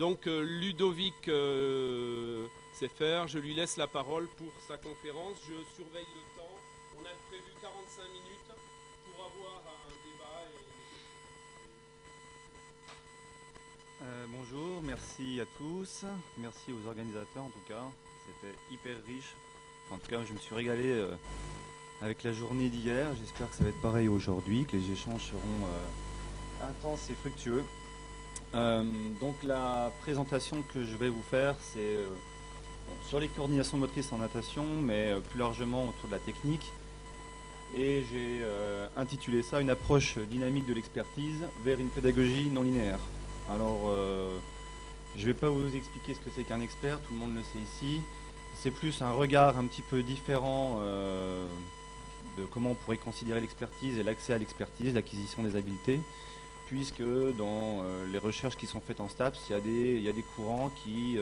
Donc Ludovic sait faire, je lui laisse la parole pour sa conférence. Je surveille le temps. On a prévu 45 minutes pour avoir un débat. Bonjour, merci à tous. Merci aux organisateurs en tout cas. C'était hyper riche. En tout cas, je me suis régalé avec la journée d'hier. J'espère que ça va être pareil aujourd'hui, que les échanges seront intenses et fructueux. Donc la présentation que je vais vous faire, c'est sur les coordinations motrices en natation, mais plus largement autour de la technique. Et j'ai intitulé ça une approche dynamique de l'expertise vers une pédagogie non linéaire. Alors, je ne vais pas vous expliquer ce que c'est qu'un expert, tout le monde le sait ici. C'est plus un regard un petit peu différent de comment on pourrait considérer l'expertise et l'accès à l'expertise, l'acquisition des habiletés, puisque dans les recherches qui sont faites en STAPS, il y a des courants qui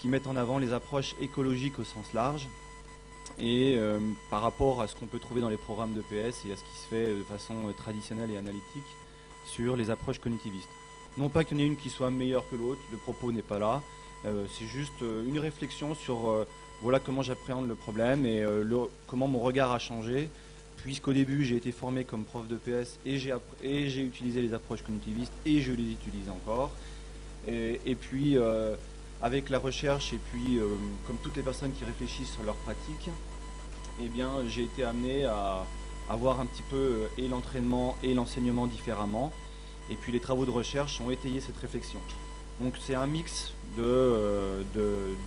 mettent en avant les approches écologiques au sens large, et par rapport à ce qu'on peut trouver dans les programmes d'EPS et à ce qui se fait de façon traditionnelle et analytique sur les approches cognitivistes. Non pas qu'il y en ait une qui soit meilleure que l'autre, le propos n'est pas là, c'est juste une réflexion sur voilà comment j'appréhende le problème et comment mon regard a changé, puisqu'au début j'ai été formé comme prof d'EPS et j'ai utilisé les approches cognitivistes et je les utilise encore. Et puis avec la recherche et puis comme toutes les personnes qui réfléchissent sur leur pratique, eh bien j'ai été amené à voir un petit peu et l'entraînement et l'enseignement différemment. Et puis les travaux de recherche ont étayé cette réflexion. Donc c'est un mix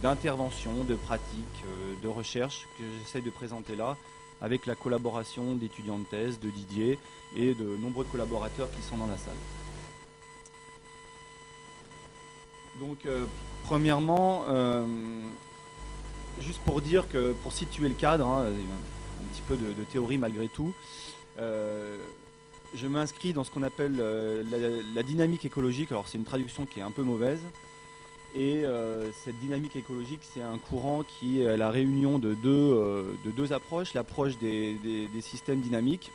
d'interventions, de pratiques, de recherche que j'essaie de présenter là, avec la collaboration d'étudiants de thèse, de Didier et de nombreux collaborateurs qui sont dans la salle. Donc premièrement, juste pour dire que pour situer le cadre, hein, un petit peu de théorie malgré tout, je m'inscris dans ce qu'on appelle la dynamique écologique. Alors c'est une traduction qui est un peu mauvaise. Et cette dynamique écologique, c'est un courant qui est la réunion de deux approches. L'approche des systèmes dynamiques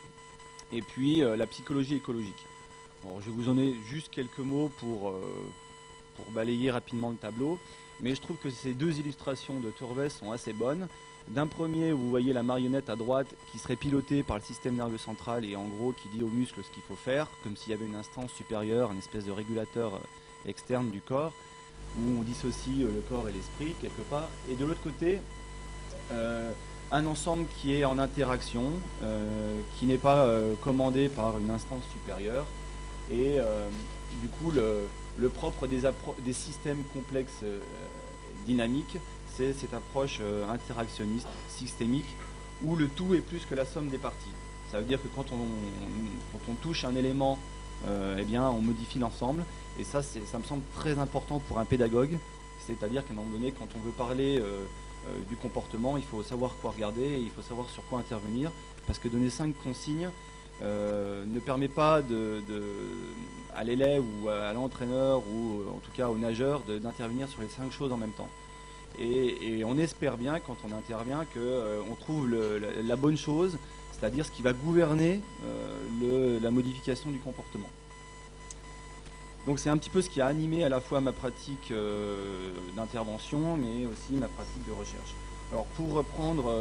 et puis la psychologie écologique. Alors, je vais vous donner juste quelques mots pour balayer rapidement le tableau. Mais je trouve que ces deux illustrations de Turves sont assez bonnes. D'un premier, vous voyez la marionnette à droite qui serait pilotée par le système nerveux central et en gros qui dit aux muscles ce qu'il faut faire, comme s'il y avait une instance supérieure, une espèce de régulateur externe du corps, où on dissocie le corps et l'esprit quelque part. Et de l'autre côté, un ensemble qui est en interaction, qui n'est pas commandé par une instance supérieure. Et du coup, le propre des systèmes complexes dynamiques, c'est cette approche interactionniste, systémique, où le tout est plus que la somme des parties. Ça veut dire que quand on touche un élément, eh bien, on modifie l'ensemble. Et ça me semble très important pour un pédagogue. C'est-à-dire qu'à un moment donné, quand on veut parler du comportement, il faut savoir quoi regarder et il faut savoir sur quoi intervenir. Parce que donner 5 consignes ne permet pas à l'élève ou à l'entraîneur ou en tout cas au nageur d'intervenir sur les 5 choses en même temps. Et on espère bien, quand on intervient, qu'on trouve la bonne chose, c'est-à-dire ce qui va gouverner la modification du comportement. Donc c'est un petit peu ce qui a animé à la fois ma pratique d'intervention, mais aussi ma pratique de recherche. Alors pour reprendre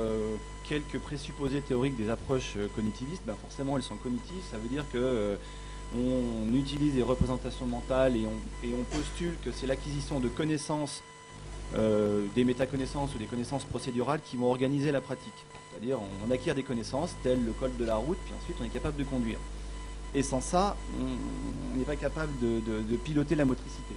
quelques présupposés théoriques des approches cognitivistes, ben forcément elles sont cognitives, ça veut dire qu'on utilise des représentations mentales et on postule que c'est l'acquisition de connaissances, des métaconnaissances ou des connaissances procédurales qui vont organiser la pratique. C'est-à-dire on acquiert des connaissances telles le code de la route, puis ensuite on est capable de conduire. Et sans ça, on n'est pas capable de piloter la motricité.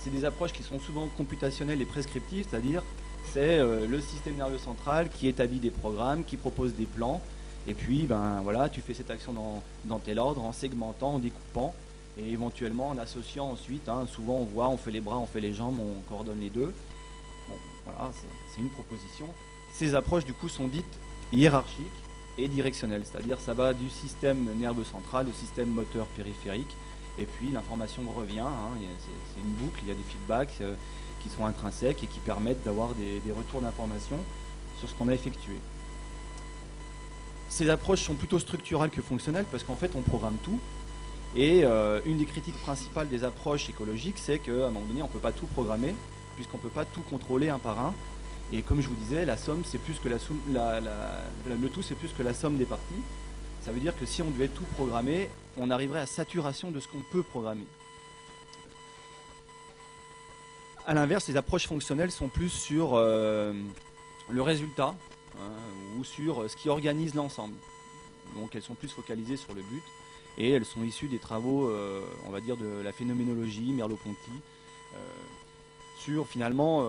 C'est des approches qui sont souvent computationnelles et prescriptives, c'est-à-dire c'est le système nerveux central qui établit des programmes, qui propose des plans, et puis ben voilà, tu fais cette action dans tel ordre, en segmentant, en découpant, et éventuellement en associant ensuite. Hein, souvent on fait les bras, on fait les jambes, on coordonne les deux. Bon, voilà, c'est une proposition. Ces approches du coup sont dites hiérarchiques et directionnel, c'est-à-dire ça va du système nerveux central au système moteur périphérique, et puis l'information revient, hein, c'est une boucle, il y a des feedbacks qui sont intrinsèques et qui permettent d'avoir des retours d'information sur ce qu'on a effectué. Ces approches sont plutôt structurales que fonctionnelles, parce qu'en fait on programme tout, Et une des critiques principales des approches écologiques, c'est qu'à un moment donné, on ne peut pas tout programmer, puisqu'on ne peut pas tout contrôler un par un. Et comme je vous disais, la somme, c'est plus que le tout, c'est plus que la somme des parties. Ça veut dire que si on devait tout programmer, on arriverait à saturation de ce qu'on peut programmer. A l'inverse, les approches fonctionnelles sont plus sur le résultat, hein, ou sur ce qui organise l'ensemble. Donc elles sont plus focalisées sur le but, et elles sont issues des travaux, on va dire, de la phénoménologie, Merleau-Ponty, sur finalement,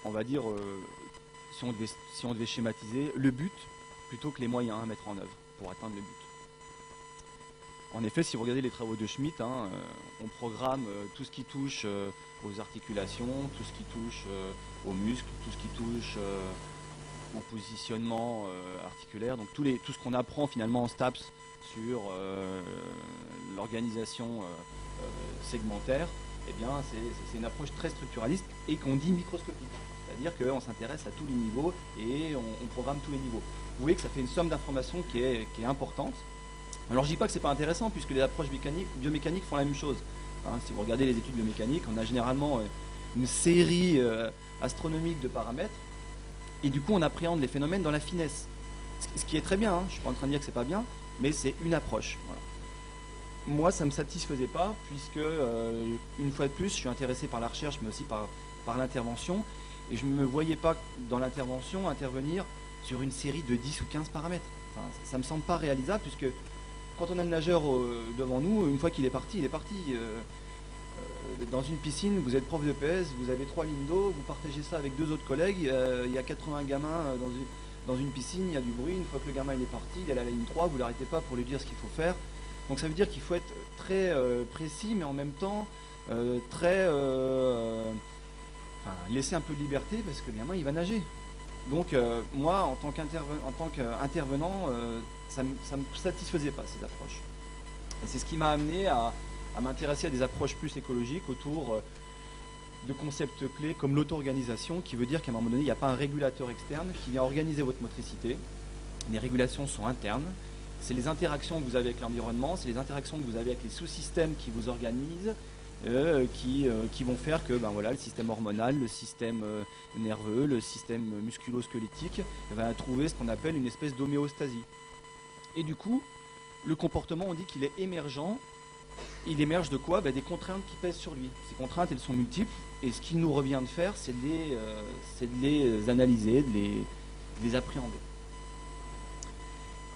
on va dire, si on devait schématiser, le but plutôt que les moyens à mettre en œuvre pour atteindre le but. En effet, si vous regardez les travaux de Schmitt, on programme tout ce qui touche aux articulations, tout ce qui touche aux muscles, tout ce qui touche au positionnement articulaire, donc tout ce qu'on apprend finalement en STAPS sur l'organisation segmentaire, eh bien c'est une approche très structuraliste et qu'on dit microscopique. C'est-à-dire qu'on s'intéresse à tous les niveaux et on programme tous les niveaux. Vous voyez que ça fait une somme d'informations qui est importante. Alors je ne dis pas que ce n'est pas intéressant, puisque les approches biomécaniques font la même chose. Hein, si vous regardez les études biomécaniques, on a généralement une série astronomique de paramètres, et du coup on appréhende les phénomènes dans la finesse. Ce qui est très bien, hein, je ne suis pas en train de dire que ce n'est pas bien, mais c'est une approche. Voilà. Moi ça ne me satisfaisait pas, puisque une fois de plus, je suis intéressé par la recherche, mais aussi par l'intervention, et je ne me voyais pas dans l'intervention intervenir sur une série de 10 ou 15 paramètres. Enfin, ça ne me semble pas réalisable, puisque quand on a le nageur devant nous, une fois qu'il est parti, il est parti. Dans une piscine, vous êtes prof de PS, vous avez 3 lignes d'eau, vous partagez ça avec 2 autres collègues, il y a 80 gamins dans une piscine, il y a du bruit, une fois que le gamin il est parti, il est à la ligne 3, vous ne l'arrêtez pas pour lui dire ce qu'il faut faire. Donc ça veut dire qu'il faut être très précis, mais en même temps très... laisser un peu de liberté, parce que le gamin il va nager. Donc moi, en tant qu'intervenant, ça ne me satisfaisait pas, ces approches. Et c'est ce qui m'a amené à m'intéresser à des approches plus écologiques autour de concepts clés comme l'auto-organisation, qui veut dire qu'à un moment donné, il n'y a pas un régulateur externe qui vient organiser votre motricité. Les régulations sont internes. C'est les interactions que vous avez avec l'environnement, c'est les interactions que vous avez avec les sous-systèmes qui vous organisent, qui vont faire que le système hormonal, le système nerveux, le système musculo-squelettique va trouver ce qu'on appelle une espèce d'homéostasie. Et du coup, le comportement, on dit qu'il est émergent. Il émerge de quoi? Des contraintes qui pèsent sur lui. Ces contraintes, elles sont multiples, et ce qu'il nous revient de faire, c'est de les analyser, de les appréhender.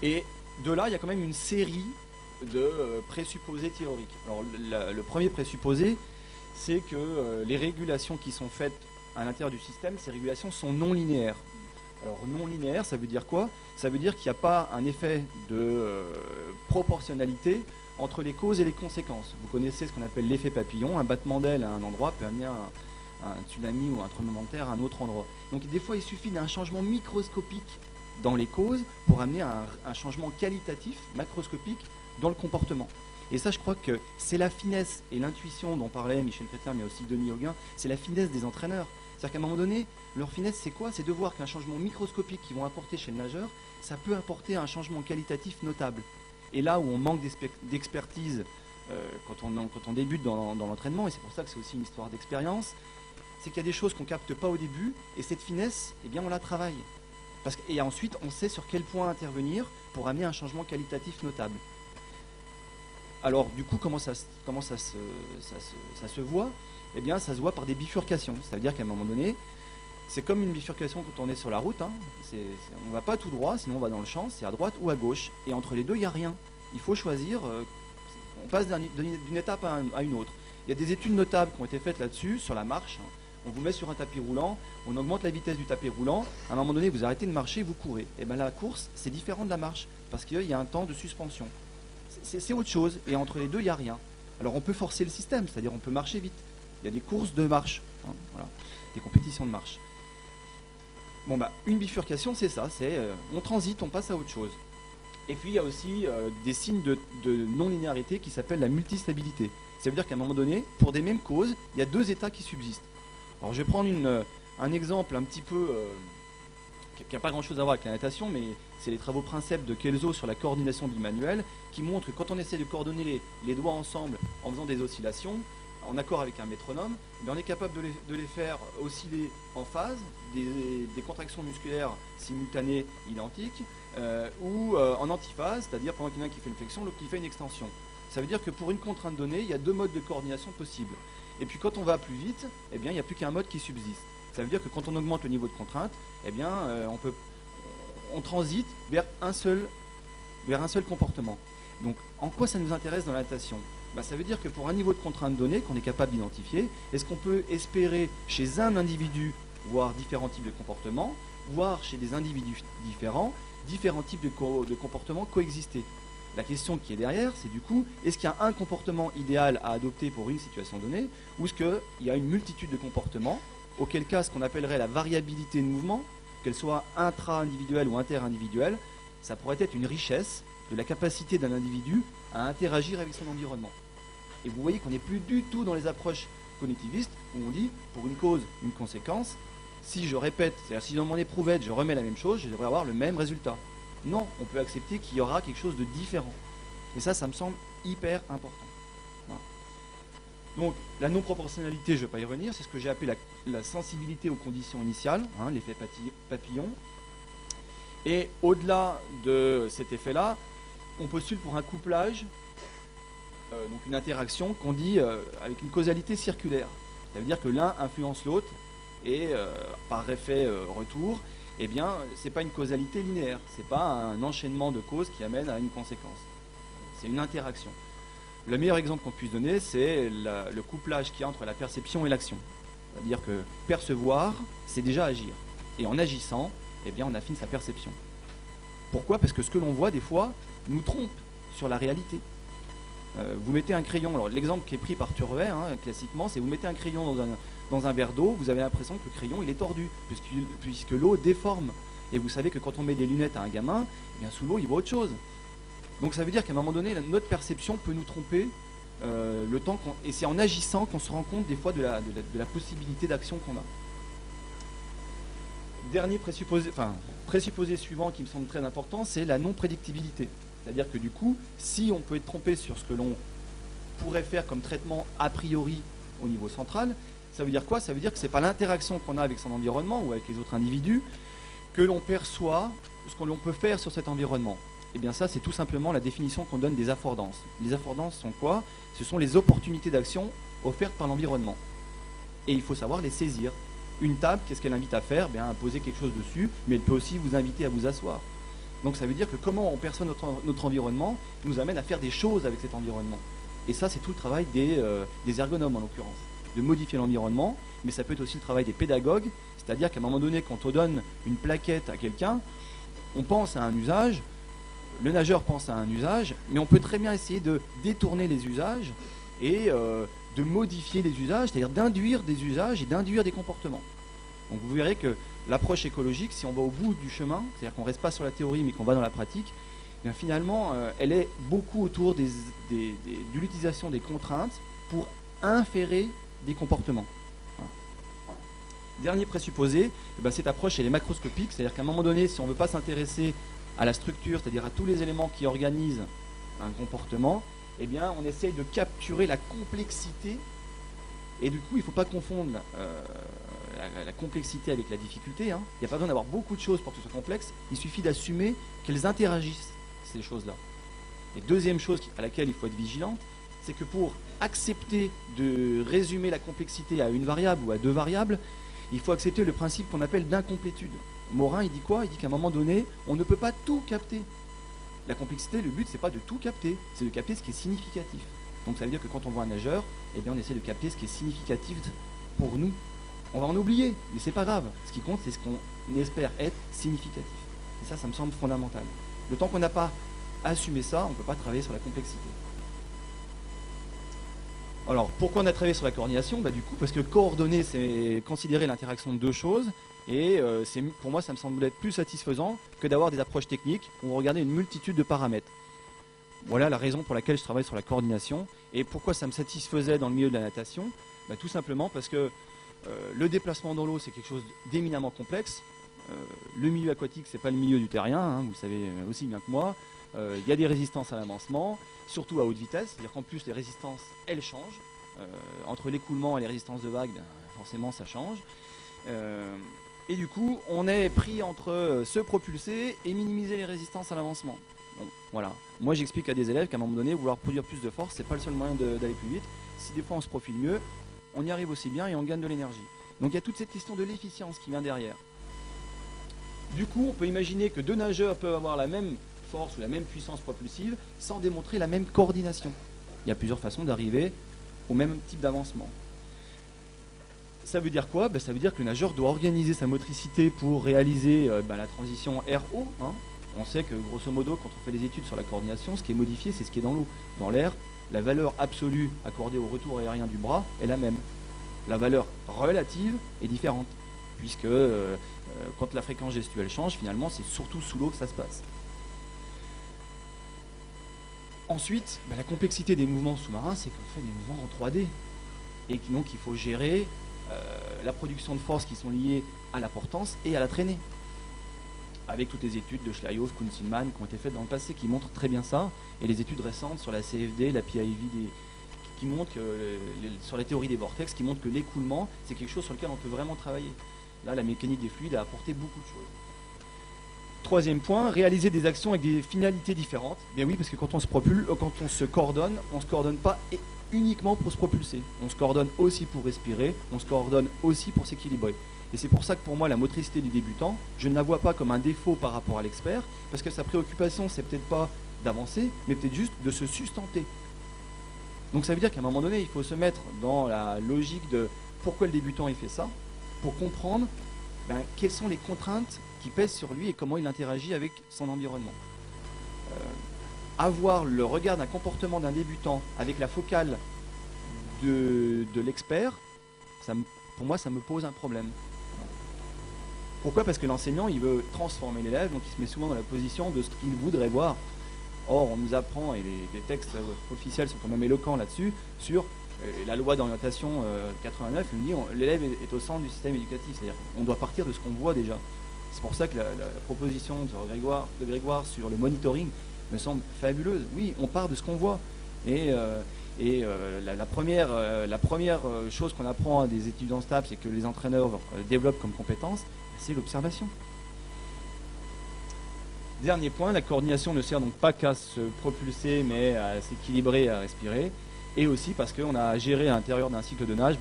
Et de là, il y a quand même une série de présupposés théoriques. Alors le premier présupposé, c'est que les régulations qui sont faites à l'intérieur du système, ces régulations sont non linéaires. Alors non linéaire, ça veut dire quoi? Ça veut dire qu'il n'y a pas un effet de proportionnalité entre les causes et les conséquences. Vous connaissez ce qu'on appelle l'effet papillon, un battement d'aile à un endroit peut amener un tsunami ou un tremblement de terre à un autre endroit. Donc des fois il suffit d'un changement microscopique dans les causes pour amener un changement qualitatif, macroscopique, dans le comportement. Et ça, je crois que c'est la finesse et l'intuition dont parlait Michel Crétin, mais aussi Denis Hauguin, c'est la finesse des entraîneurs. C'est-à-dire qu'à un moment donné, leur finesse, c'est quoi? C'est de voir qu'un changement microscopique qu'ils vont apporter chez le nageur, ça peut apporter un changement qualitatif notable. Et là où on manque d'expertise quand on débute dans l'entraînement, et c'est pour ça que c'est aussi une histoire d'expérience, c'est qu'il y a des choses qu'on ne capte pas au début, et cette finesse, eh bien, on la travaille. Et ensuite, on sait sur quel point intervenir pour amener un changement qualitatif notable. Alors, du coup, comment ça se voit? Eh bien, ça se voit par des bifurcations. Ça veut dire qu'à un moment donné, c'est comme une bifurcation quand on est sur la route. Hein. On ne va pas tout droit, sinon on va dans le champ, c'est à droite ou à gauche. Et entre les deux, il n'y a rien. Il faut choisir, on passe d'une étape à une autre. Il y a des études notables qui ont été faites là-dessus, sur la marche. On vous met sur un tapis roulant, on augmente la vitesse du tapis roulant, à un moment donné, vous arrêtez de marcher, vous courez. Et bien la course, c'est différent de la marche, parce qu'il y a un temps de suspension. C'est autre chose, et entre les deux, il n'y a rien. Alors on peut forcer le système, c'est-à-dire on peut marcher vite. Il y a des courses de marche, hein, voilà, des compétitions de marche. Bon une bifurcation, c'est ça, on transite, on passe à autre chose. Et puis il y a aussi des signes de non-linéarité qui s'appellent la multistabilité. Ça veut dire qu'à un moment donné, pour des mêmes causes, il y a deux états qui subsistent. Alors je vais prendre un exemple un petit peu qui n'a pas grand chose à voir avec la natation, mais c'est les travaux princeps de Kelso sur la coordination bimanuelle, qui montrent que quand on essaie de coordonner les doigts ensemble en faisant des oscillations, en accord avec un métronome, on est capable de les faire osciller en phase, des contractions musculaires simultanées identiques, ou en antiphase, c'est-à-dire pendant qu'il y en a un qui fait une flexion, l'autre qui fait une extension. Ça veut dire que pour une contrainte donnée, il y a 2 modes de coordination possibles. Et puis quand on va plus vite, eh bien, il n'y a plus qu'un mode qui subsiste. Ça veut dire que quand on augmente le niveau de contrainte, eh bien, on transite vers un seul comportement. Donc, en quoi ça nous intéresse dans la natation ? Ça veut dire que pour un niveau de contrainte donné qu'on est capable d'identifier, est-ce qu'on peut espérer chez un individu voir différents types de comportements, voire chez des individus différents types de comportements coexister ? La question qui est derrière, c'est du coup, est-ce qu'il y a un comportement idéal à adopter pour une situation donnée, ou est-ce qu'il y a une multitude de comportements, auquel cas ce qu'on appellerait la variabilité de mouvement, qu'elle soit intra-individuelle ou inter-individuelle, ça pourrait être une richesse de la capacité d'un individu à interagir avec son environnement. Et vous voyez qu'on n'est plus du tout dans les approches cognitivistes, où on dit, pour une cause, une conséquence, si je répète, c'est-à-dire si dans mon éprouvette je remets la même chose, je devrais avoir le même résultat. Non, on peut accepter qu'il y aura quelque chose de différent. Et ça me semble hyper important. Voilà. Donc, la non-proportionnalité, je ne vais pas y revenir, c'est ce que j'ai appelé la sensibilité aux conditions initiales, l'effet papillon. Et au-delà de cet effet-là, on postule pour un couplage, donc une interaction qu'on dit avec une causalité circulaire. Ça veut dire que l'un influence l'autre, et par effet retour, eh bien, ce n'est pas une causalité linéaire, ce n'est pas un enchaînement de causes qui amène à une conséquence. C'est une interaction. Le meilleur exemple qu'on puisse donner, c'est le couplage qu'il y a entre la perception et l'action. C'est-à-dire que percevoir, c'est déjà agir. Et en agissant, eh bien, on affine sa perception. Pourquoi ? Parce que ce que l'on voit, des fois, nous trompe sur la réalité. Vous mettez un crayon, alors l'exemple qui est pris par Turvet, classiquement, c'est vous mettez un crayon dans un verre d'eau, vous avez l'impression que le crayon il est tordu, puisque l'eau déforme. Et vous savez que quand on met des lunettes à un gamin, eh bien, sous l'eau il voit autre chose. Donc ça veut dire qu'à un moment donné, notre perception peut nous tromper et c'est en agissant qu'on se rend compte des fois de la possibilité d'action qu'on a. Dernier présupposé suivant qui me semble très important, c'est la non-prédictibilité. C'est-à-dire que du coup, si on peut être trompé sur ce que l'on pourrait faire comme traitement a priori au niveau central, ça veut dire quoi ? Ça veut dire que ce n'est pas l'interaction qu'on a avec son environnement ou avec les autres individus que l'on perçoit ce que l'on peut faire sur cet environnement. Et bien ça, c'est tout simplement la définition qu'on donne des affordances. Les affordances sont quoi ? Ce sont les opportunités d'action offertes par l'environnement. Et il faut savoir les saisir. Une table, qu'est-ce qu'elle invite à faire ? À poser quelque chose dessus, mais elle peut aussi vous inviter à vous asseoir. Donc ça veut dire que comment on perçoit notre environnement nous amène à faire des choses avec cet environnement. Et ça, c'est tout le travail des ergonomes en l'occurrence, de modifier l'environnement, mais ça peut être aussi le travail des pédagogues, c'est-à-dire qu'à un moment donné, quand on donne une plaquette à quelqu'un, on pense à un usage, le nageur pense à un usage, mais on peut très bien essayer de détourner les usages et de modifier les usages, c'est-à-dire d'induire des usages et d'induire des comportements. Donc vous verrez que l'approche écologique, si on va au bout du chemin, c'est-à-dire qu'on ne reste pas sur la théorie mais qu'on va dans la pratique, bien finalement, elle est beaucoup autour de l'utilisation des contraintes pour inférer des comportements. Voilà. Dernier présupposé, cette approche elle est macroscopique, c'est-à-dire qu'à un moment donné, si on ne veut pas s'intéresser à la structure, c'est-à-dire à tous les éléments qui organisent un comportement, eh bien on essaye de capturer la complexité, et du coup il ne faut pas confondre la complexité avec la difficulté. Il n'y a pas besoin d'avoir beaucoup de choses pour que ce soit complexe, il suffit d'assumer qu'elles interagissent, ces choses-là. Et deuxième chose à laquelle il faut être vigilant, c'est que pour accepter de résumer la complexité à une variable ou à 2 variables, il faut accepter le principe qu'on appelle d'incomplétude. Morin, il dit quoi ? Il dit qu'à un moment donné, on ne peut pas tout capter. La complexité, le but, c'est pas de tout capter, c'est de capter ce qui est significatif. Donc ça veut dire que quand on voit un nageur, eh bien on essaie de capter ce qui est significatif pour nous. On va en oublier, mais c'est pas grave. Ce qui compte, c'est ce qu'on espère être significatif. Et ça me semble fondamental. Le temps qu'on n'a pas assumé ça, on ne peut pas travailler sur la complexité. Alors, pourquoi on a travaillé sur la coordination ? Du coup, parce que coordonner, c'est considérer l'interaction de 2 choses. Et pour moi, ça me semble être plus satisfaisant que d'avoir des approches techniques où on regardait une multitude de paramètres. Voilà la raison pour laquelle je travaille sur la coordination. Et pourquoi ça me satisfaisait dans le milieu de la natation ? Tout simplement parce que le déplacement dans l'eau, c'est quelque chose d'éminemment complexe. Le milieu aquatique, c'est pas le milieu du terrien, hein, vous le savez aussi bien que moi. Il y a des résistances à l'avancement, surtout à haute vitesse, c'est-à-dire qu'en plus les résistances, elles changent. Entre l'écoulement et les résistances de vagues, ben, forcément ça change. Et du coup, on est pris entre se propulser et minimiser les résistances à l'avancement. Bon, voilà. Moi, j'explique à des élèves qu'à un moment donné, vouloir produire plus de force, c'est pas le seul moyen d'aller plus vite. Si des fois on se profile mieux, on y arrive aussi bien et on gagne de l'énergie. Donc il y a toute cette question de l'efficience qui vient derrière. Du coup, on peut imaginer que deux nageurs peuvent avoir la même force ou la même puissance propulsive sans démontrer la même coordination. Il y a plusieurs façons d'arriver au même type d'avancement. Ça veut dire quoi? Ça veut dire que le nageur doit organiser sa motricité pour réaliser la transition air-eau. Hein. On sait que grosso modo, quand on fait des études sur la coordination, ce qui est modifié, c'est ce qui est dans l'eau. Dans l'air, la valeur absolue accordée au retour aérien du bras est la même. La valeur relative est différente, puisque quand la fréquence gestuelle change, finalement, c'est surtout sous l'eau que ça se passe. Ensuite, la complexité des mouvements sous-marins, c'est qu'on fait des mouvements en 3D. Et donc, il faut gérer la production de forces qui sont liées à la portance et à la traînée. Avec toutes les études de Schleierhoff, Kunzelmann qui ont été faites dans le passé, qui montrent très bien ça. Et les études récentes sur la CFD, la PIV, qui montrent que, sur la théorie des vortex, qui montrent que l'écoulement, c'est quelque chose sur lequel on peut vraiment travailler. Là, la mécanique des fluides a apporté beaucoup de choses. Troisième point, réaliser des actions avec des finalités différentes. Bien oui, parce que quand on se propulse, quand on se coordonne pas uniquement pour se propulser. On se coordonne aussi pour respirer, on se coordonne aussi pour s'équilibrer. Et c'est pour ça que pour moi, la motricité du débutant, je ne la vois pas comme un défaut par rapport à l'expert, parce que sa préoccupation, c'est peut-être pas d'avancer, mais peut-être juste de se sustenter. Donc ça veut dire qu'à un moment donné, il faut se mettre dans la logique de pourquoi le débutant il fait ça, pour comprendre quelles sont les contraintes qui pèsent sur lui et comment il interagit avec son environnement. Avoir le regard d'un comportement d'un débutant avec la focale de l'expert, pour moi, ça me pose un problème. Pourquoi? Parce que l'enseignant, il veut transformer l'élève, donc il se met souvent dans la position de ce qu'il voudrait voir. Or, on nous apprend, et les textes officiels sont quand même éloquents là-dessus, sur la loi d'orientation 89, il nous dit l'élève est au centre du système éducatif, c'est-à-dire qu'on doit partir de ce qu'on voit déjà. C'est pour ça que la proposition de Grégoire sur le monitoring me semble fabuleuse. Oui, on part de ce qu'on voit. Et la première chose qu'on apprend à des étudiants STAPS et que les entraîneurs développent comme compétence, c'est l'observation. Dernier point, la coordination ne sert donc pas qu'à se propulser, mais à s'équilibrer, à respirer. Et aussi parce qu'on a à gérer à l'intérieur d'un cycle de nage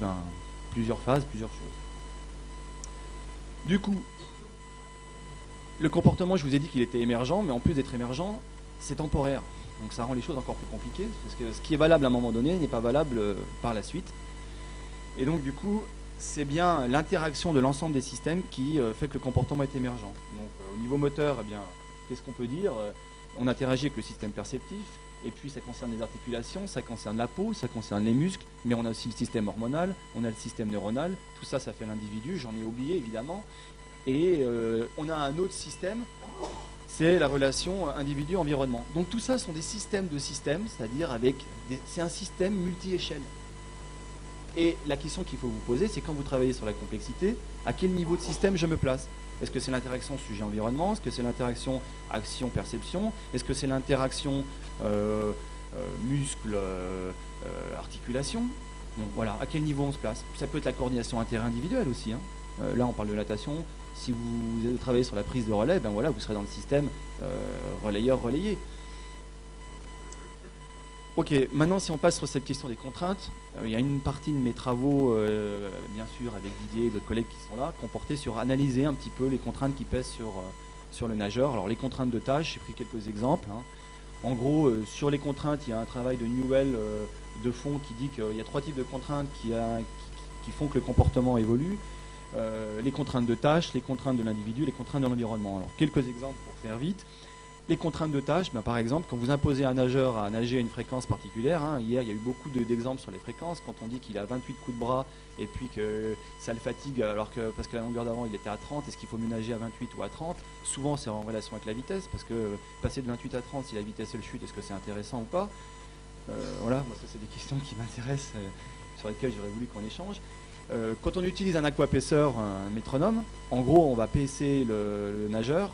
plusieurs phases, plusieurs choses. Du coup, le comportement, je vous ai dit qu'il était émergent, mais en plus d'être émergent, c'est temporaire. Donc ça rend les choses encore plus compliquées, parce que ce qui est valable à un moment donné n'est pas valable par la suite. Et donc du coup, c'est bien l'interaction de l'ensemble des systèmes qui fait que le comportement est émergent. Donc au niveau moteur, eh bien, qu'est-ce qu'on peut dire? On interagit avec le système perceptif, et puis ça concerne les articulations, ça concerne la peau, ça concerne les muscles, mais on a aussi le système hormonal, on a le système neuronal, tout ça, ça fait l'individu, j'en ai oublié évidemment. Et on a un autre système, c'est la relation individu-environnement. Donc tout ça sont des systèmes de systèmes, c'est-à-dire c'est un système multi-échelle. Et la question qu'il faut vous poser, c'est quand vous travaillez sur la complexité, à quel niveau de système je me place? Est-ce que c'est l'interaction sujet-environnement? Est-ce que c'est l'interaction action-perception? Est-ce que c'est l'interaction muscle-articulation? Donc voilà, à quel niveau on se place? Ça peut être la coordination interindividuelle aussi. Hein. Là, on parle de natation. Si vous travaillez sur la prise de relais, ben voilà, vous serez dans le système relayeur-relayé. Ok, maintenant si on passe sur cette question des contraintes, il y a une partie de mes travaux, bien sûr avec Didier et d'autres collègues qui sont là, qui ont porté sur analyser un petit peu les contraintes qui pèsent sur le nageur. Alors les contraintes de tâche, j'ai pris quelques exemples. Hein. En gros, sur les contraintes, il y a un travail de Newell de fond qui dit qu'il y a 3 types de contraintes qui font que le comportement évolue. Les contraintes de tâche, les contraintes de l'individu, les contraintes de l'environnement. Alors quelques exemples pour faire vite. Les contraintes de tâche, par exemple, quand vous imposez à un nageur à nager à une fréquence particulière, hein, hier il y a eu beaucoup d'exemples sur les fréquences, quand on dit qu'il a 28 coups de bras et puis que ça le fatigue parce que la longueur d'avant il était à 30, est-ce qu'il faut mieux nager à 28 ou à 30? Souvent c'est en relation avec la vitesse, parce que passer de 28 à 30, si la vitesse elle chute, est-ce que c'est intéressant ou pas? Voilà, moi ça c'est des questions qui m'intéressent, sur lesquelles j'aurais voulu qu'on échange. Quand on utilise un aquapaisseur, un métronome, en gros, on va paisser le nageur.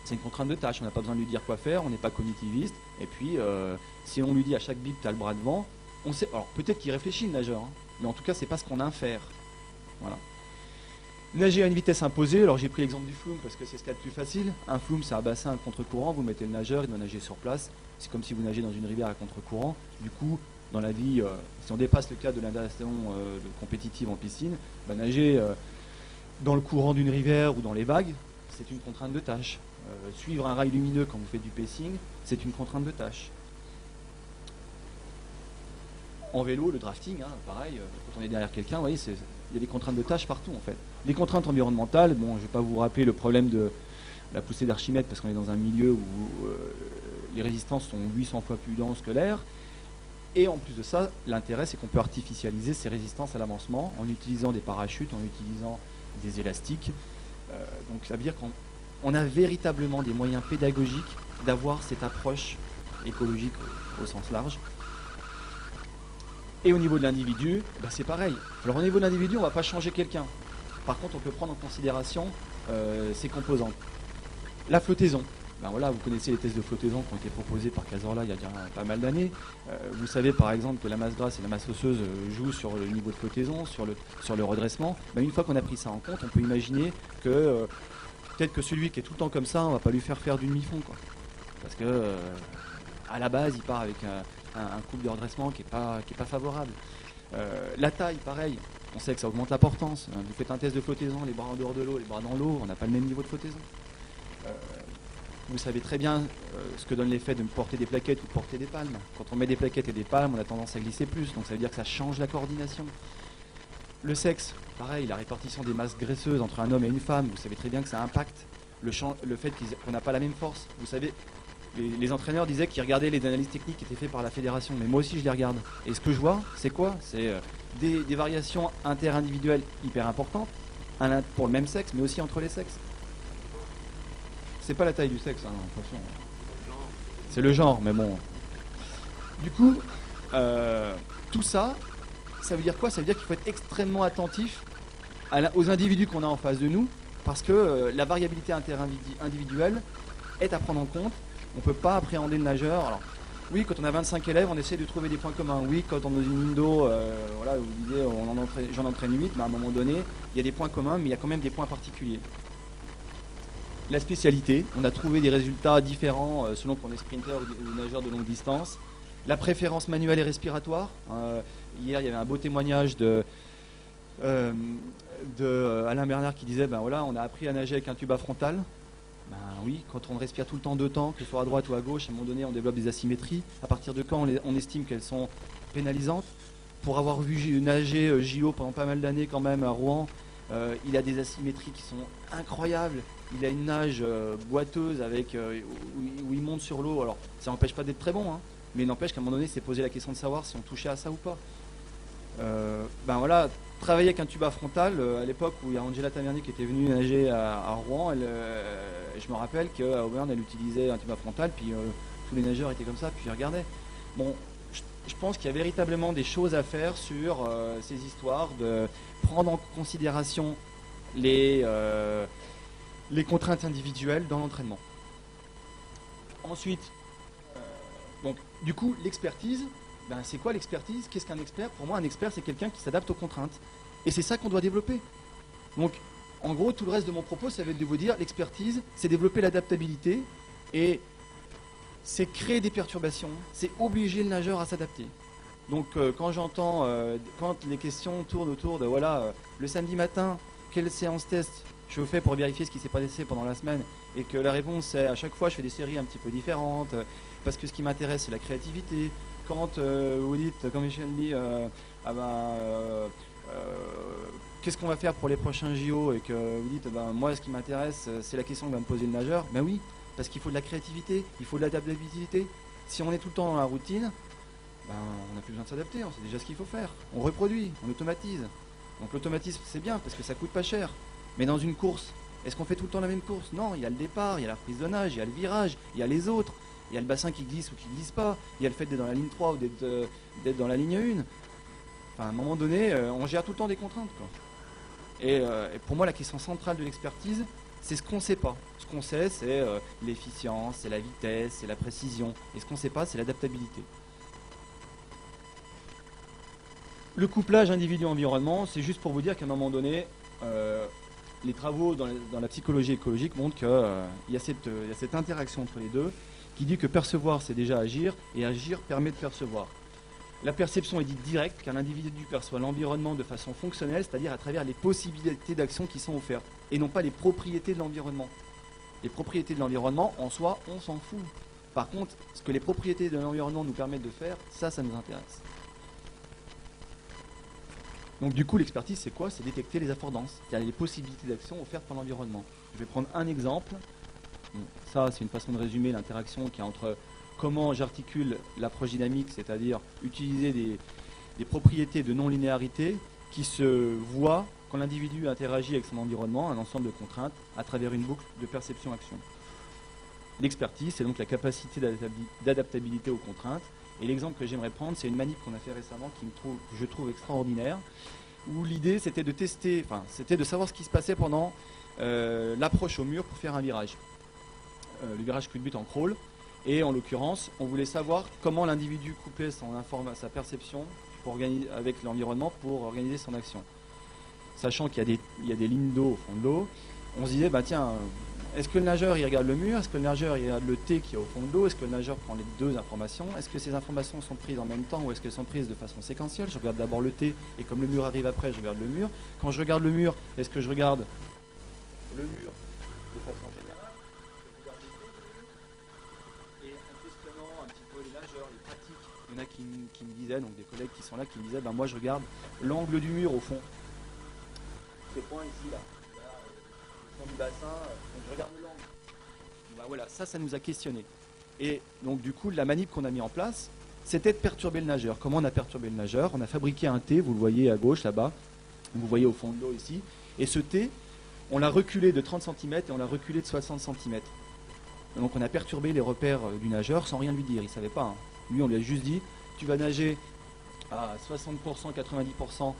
C'est une contrainte de tâche, on n'a pas besoin de lui dire quoi faire, on n'est pas cognitiviste. Et puis, si on lui dit à chaque bip, tu as le bras devant, on sait. Alors, peut-être qu'il réfléchit, le nageur, hein, mais en tout cas, c'est pas ce qu'on a à faire. Voilà. Nager à une vitesse imposée, alors j'ai pris l'exemple du flume parce que c'est ce qu'il y a de plus facile. Un flume, c'est un bassin à contre-courant, vous mettez le nageur, il doit nager sur place. C'est comme si vous nagez dans une rivière à contre-courant. Du coup, dans la vie, si on dépasse le cadre de l'indexation compétitive en piscine, nager dans le courant d'une rivière ou dans les vagues, c'est une contrainte de tâche. Suivre un rail lumineux quand vous faites du pacing, c'est une contrainte de tâche. En vélo, le drafting, hein, pareil, quand on est derrière quelqu'un, vous voyez, il y a des contraintes de tâches partout en fait. Les contraintes environnementales, bon, je ne vais pas vous rappeler le problème de la poussée d'Archimède parce qu'on est dans un milieu où les résistances sont 800 fois plus denses que l'air. Et en plus de ça, l'intérêt, c'est qu'on peut artificialiser ces résistances à l'avancement en utilisant des parachutes, en utilisant des élastiques. Donc ça veut dire qu'on a véritablement des moyens pédagogiques d'avoir cette approche écologique au sens large. Et au niveau de l'individu, c'est pareil. Alors au niveau de l'individu, on ne va pas changer quelqu'un. Par contre, on peut prendre en considération ses composantes. La flottaison. Voilà, vous connaissez les tests de flottaison qui ont été proposés par Cazorla il y a déjà pas mal d'années. Vous savez par exemple que la masse grasse et la masse osseuse jouent sur le niveau de flottaison, sur le redressement. Une fois qu'on a pris ça en compte, on peut imaginer que peut-être que celui qui est tout le temps comme ça, on ne va pas lui faire du demi-fond, quoi. Parce que à la base, il part avec un couple de redressement qui est pas favorable. La taille, pareil, on sait que ça augmente la portance. Vous faites un test de flottaison, les bras en dehors de l'eau, les bras dans l'eau, on n'a pas le même niveau de flottaison. Vous savez très bien ce que donne l'effet de porter des plaquettes ou de porter des palmes. Quand on met des plaquettes et des palmes, on a tendance à glisser plus, donc ça veut dire que ça change la coordination. Le sexe, pareil, la répartition des masses graisseuses entre un homme et une femme, vous savez très bien que ça impacte le fait qu'on n'a pas la même force. Vous savez, les entraîneurs disaient qu'ils regardaient les analyses techniques qui étaient faites par la fédération, mais moi aussi je les regarde. Et ce que je vois, c'est quoi? C'est des variations inter-individuelles hyper importantes, pour le même sexe, mais aussi entre les sexes. C'est pas la taille du sexe, hein, attention. C'est le genre, mais bon. Du coup, tout ça, ça veut dire quoi? Ça veut dire qu'il faut être extrêmement attentif aux individus qu'on a en face de nous, parce que la variabilité inter-individuelle est à prendre en compte. On ne peut pas appréhender le nageur. Alors, oui, quand on a 25 élèves, on essaie de trouver des points communs. Oui, quand on est dans une window, voilà, vous disiez, j'en entraîne 8, mais à un moment donné, il y a des points communs, mais il y a quand même des points particuliers. La spécialité, on a trouvé des résultats différents selon qu'on est sprinter ou nageur de longue distance. La préférence manuelle et respiratoire. Hier, il y avait un beau témoignage de Alain Bernard qui disait, voilà, on a appris à nager avec un tuba frontal. Oui, quand on respire tout le temps deux temps, que ce soit à droite ou à gauche, à un moment donné, on développe des asymétries. À partir de quand on estime qu'elles sont pénalisantes? Pour avoir vu nager Gillot pendant pas mal d'années quand même à Rouen, il a des asymétries qui sont incroyables. Il a une nage boiteuse où il monte sur l'eau. Alors, ça n'empêche pas d'être très bon, hein, mais il n'empêche qu'à un moment donné, c'est poser la question de savoir si on touchait à ça ou pas. Voilà, travailler avec un tuba frontal, à l'époque où il y a Angela Taverny qui était venue nager à Rouen, je me rappelle qu'à Auburn, elle utilisait un tuba frontal, puis tous les nageurs étaient comme ça, puis ils regardaient. Bon, je pense qu'il y a véritablement des choses à faire sur ces histoires, de prendre en considération les contraintes individuelles dans l'entraînement. Ensuite, donc, du coup, l'expertise, c'est quoi l'expertise? Qu'est-ce qu'un expert? Pour moi, un expert, c'est quelqu'un qui s'adapte aux contraintes. Et c'est ça qu'on doit développer. Donc, en gros, tout le reste de mon propos, ça va être de vous dire, l'expertise, c'est développer l'adaptabilité et c'est créer des perturbations, c'est obliger le nageur à s'adapter. Donc, quand les questions tournent autour de, voilà, le samedi matin, quelle séance test je fais pour vérifier ce qui s'est passé pendant la semaine, et que la réponse est, à chaque fois, je fais des séries un petit peu différentes, parce que ce qui m'intéresse, c'est la créativité. Quand vous dites, comme Michel dit, qu'est-ce qu'on va faire pour les prochains JO, et que vous dites, moi, ce qui m'intéresse, c'est la question que va me poser le nageur, oui, parce qu'il faut de la créativité, il faut de l'adaptabilité. Si on est tout le temps dans la routine, on n'a plus besoin de s'adapter, on sait déjà ce qu'il faut faire. On reproduit, on automatise. Donc l'automatisme, c'est bien, parce que ça coûte pas cher. Mais dans une course, est-ce qu'on fait tout le temps la même course? Non, il y a le départ, il y a la prise de nage, il y a le virage, il y a les autres, il y a le bassin qui glisse ou qui glisse pas, il y a le fait d'être dans la ligne 3 ou d'être dans la ligne 1. à un moment donné, on gère tout le temps des contraintes, quoi. Et pour moi, la question centrale de l'expertise, c'est ce qu'on ne sait pas. Ce qu'on sait, c'est l'efficience, c'est la vitesse, c'est la précision. Et ce qu'on ne sait pas, c'est l'adaptabilité. Le couplage individu-environnement, c'est juste pour vous dire qu'à un moment donné, les travaux dans la psychologie écologique montrent qu'il y a cette interaction entre les deux qui dit que percevoir, c'est déjà agir, et agir permet de percevoir. La perception est dite directe, car l'individu perçoit l'environnement de façon fonctionnelle, c'est-à-dire à travers les possibilités d'action qui sont offertes, et non pas les propriétés de l'environnement. Les propriétés de l'environnement, en soi, on s'en fout. Par contre, ce que les propriétés de l'environnement nous permettent de faire, ça nous intéresse. Donc du coup, l'expertise, c'est quoi? C'est détecter les affordances, c'est-à-dire les possibilités d'action offertes par l'environnement. Je vais prendre un exemple. Bon, ça, c'est une façon de résumer l'interaction qui est entre comment j'articule l'approche dynamique, c'est-à-dire utiliser des propriétés de non-linéarité qui se voient quand l'individu interagit avec son environnement, un ensemble de contraintes, à travers une boucle de perception-action. L'expertise, c'est donc la capacité d'adaptabilité aux contraintes. Et l'exemple que j'aimerais prendre, c'est une manip qu'on a fait récemment que je trouve extraordinaire, où l'idée c'était de tester, c'était de savoir ce qui se passait pendant l'approche au mur pour faire un virage. Le virage coup de but en crawl. Et en l'occurrence, on voulait savoir comment l'individu couplait sa perception avec l'environnement pour organiser son action. Sachant qu'il y a des lignes d'eau au fond de l'eau, on se disait, tiens, est-ce que le nageur il regarde le mur? Est-ce que le nageur il regarde le T qui est au fond de l'eau? Est-ce que le nageur prend les deux informations? Est-ce que ces informations sont prises en même temps ou est-ce qu'elles sont prises de façon séquentielle? Je regarde d'abord le T et comme le mur arrive après, je regarde le mur. Quand je regarde le mur, est-ce que je regarde le mur de façon générale? Et en questionnant un petit peu les nageurs, les pratiques, il y en a qui me disaient, donc des collègues qui sont là, qui me disaient, moi je regarde l'angle du mur au fond. Ce point ici, là. Du bassin, donc je regarde l'angle. Voilà, ça nous a questionné. Et donc du coup, la manip qu'on a mis en place, c'était de perturber le nageur. Comment on a perturbé le nageur? On a fabriqué un T, vous le voyez à gauche là-bas, vous voyez au fond de l'eau ici. Et ce T, on l'a reculé de 30 cm et on l'a reculé de 60 cm. Donc on a perturbé les repères du nageur sans rien lui dire, il ne savait pas. Lui, on lui a juste dit, tu vas nager à 60%, 90%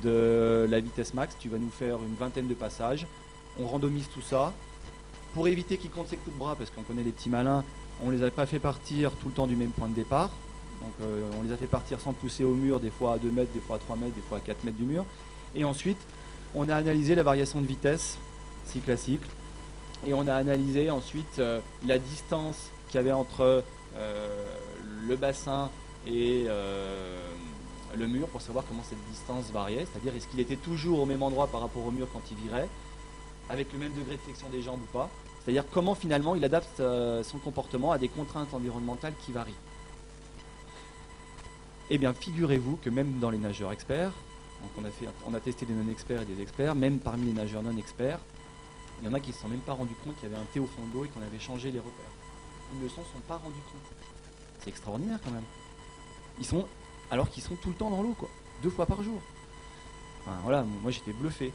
de la vitesse max, tu vas nous faire une vingtaine de passages. On randomise tout ça. Pour éviter qu'ils comptent ses coups de bras, parce qu'on connaît les petits malins, on ne les a pas fait partir tout le temps du même point de départ. Donc on les a fait partir sans pousser au mur, des fois à 2 mètres, des fois à 3 mètres, des fois à 4 mètres du mur. Et ensuite, on a analysé la variation de vitesse, cycle à cycle. Et on a analysé ensuite la distance qu'il y avait entre le bassin et le mur pour savoir comment cette distance variait. C'est-à-dire, est-ce qu'il était toujours au même endroit par rapport au mur quand il virait, avec le même degré de flexion des jambes ou pas. C'est-à-dire comment finalement il adapte son comportement à des contraintes environnementales qui varient. Eh bien, figurez-vous que même dans les nageurs experts, donc on a testé des non-experts et des experts, même parmi les nageurs non-experts, il y en a qui ne se sont même pas rendus compte qu'il y avait un T au fond de l'eau et qu'on avait changé les repères. Ils ne s'en sont pas rendus compte. C'est extraordinaire quand même. Alors qu'ils sont tout le temps dans l'eau, 2 fois par jour. Voilà, moi j'étais bluffé.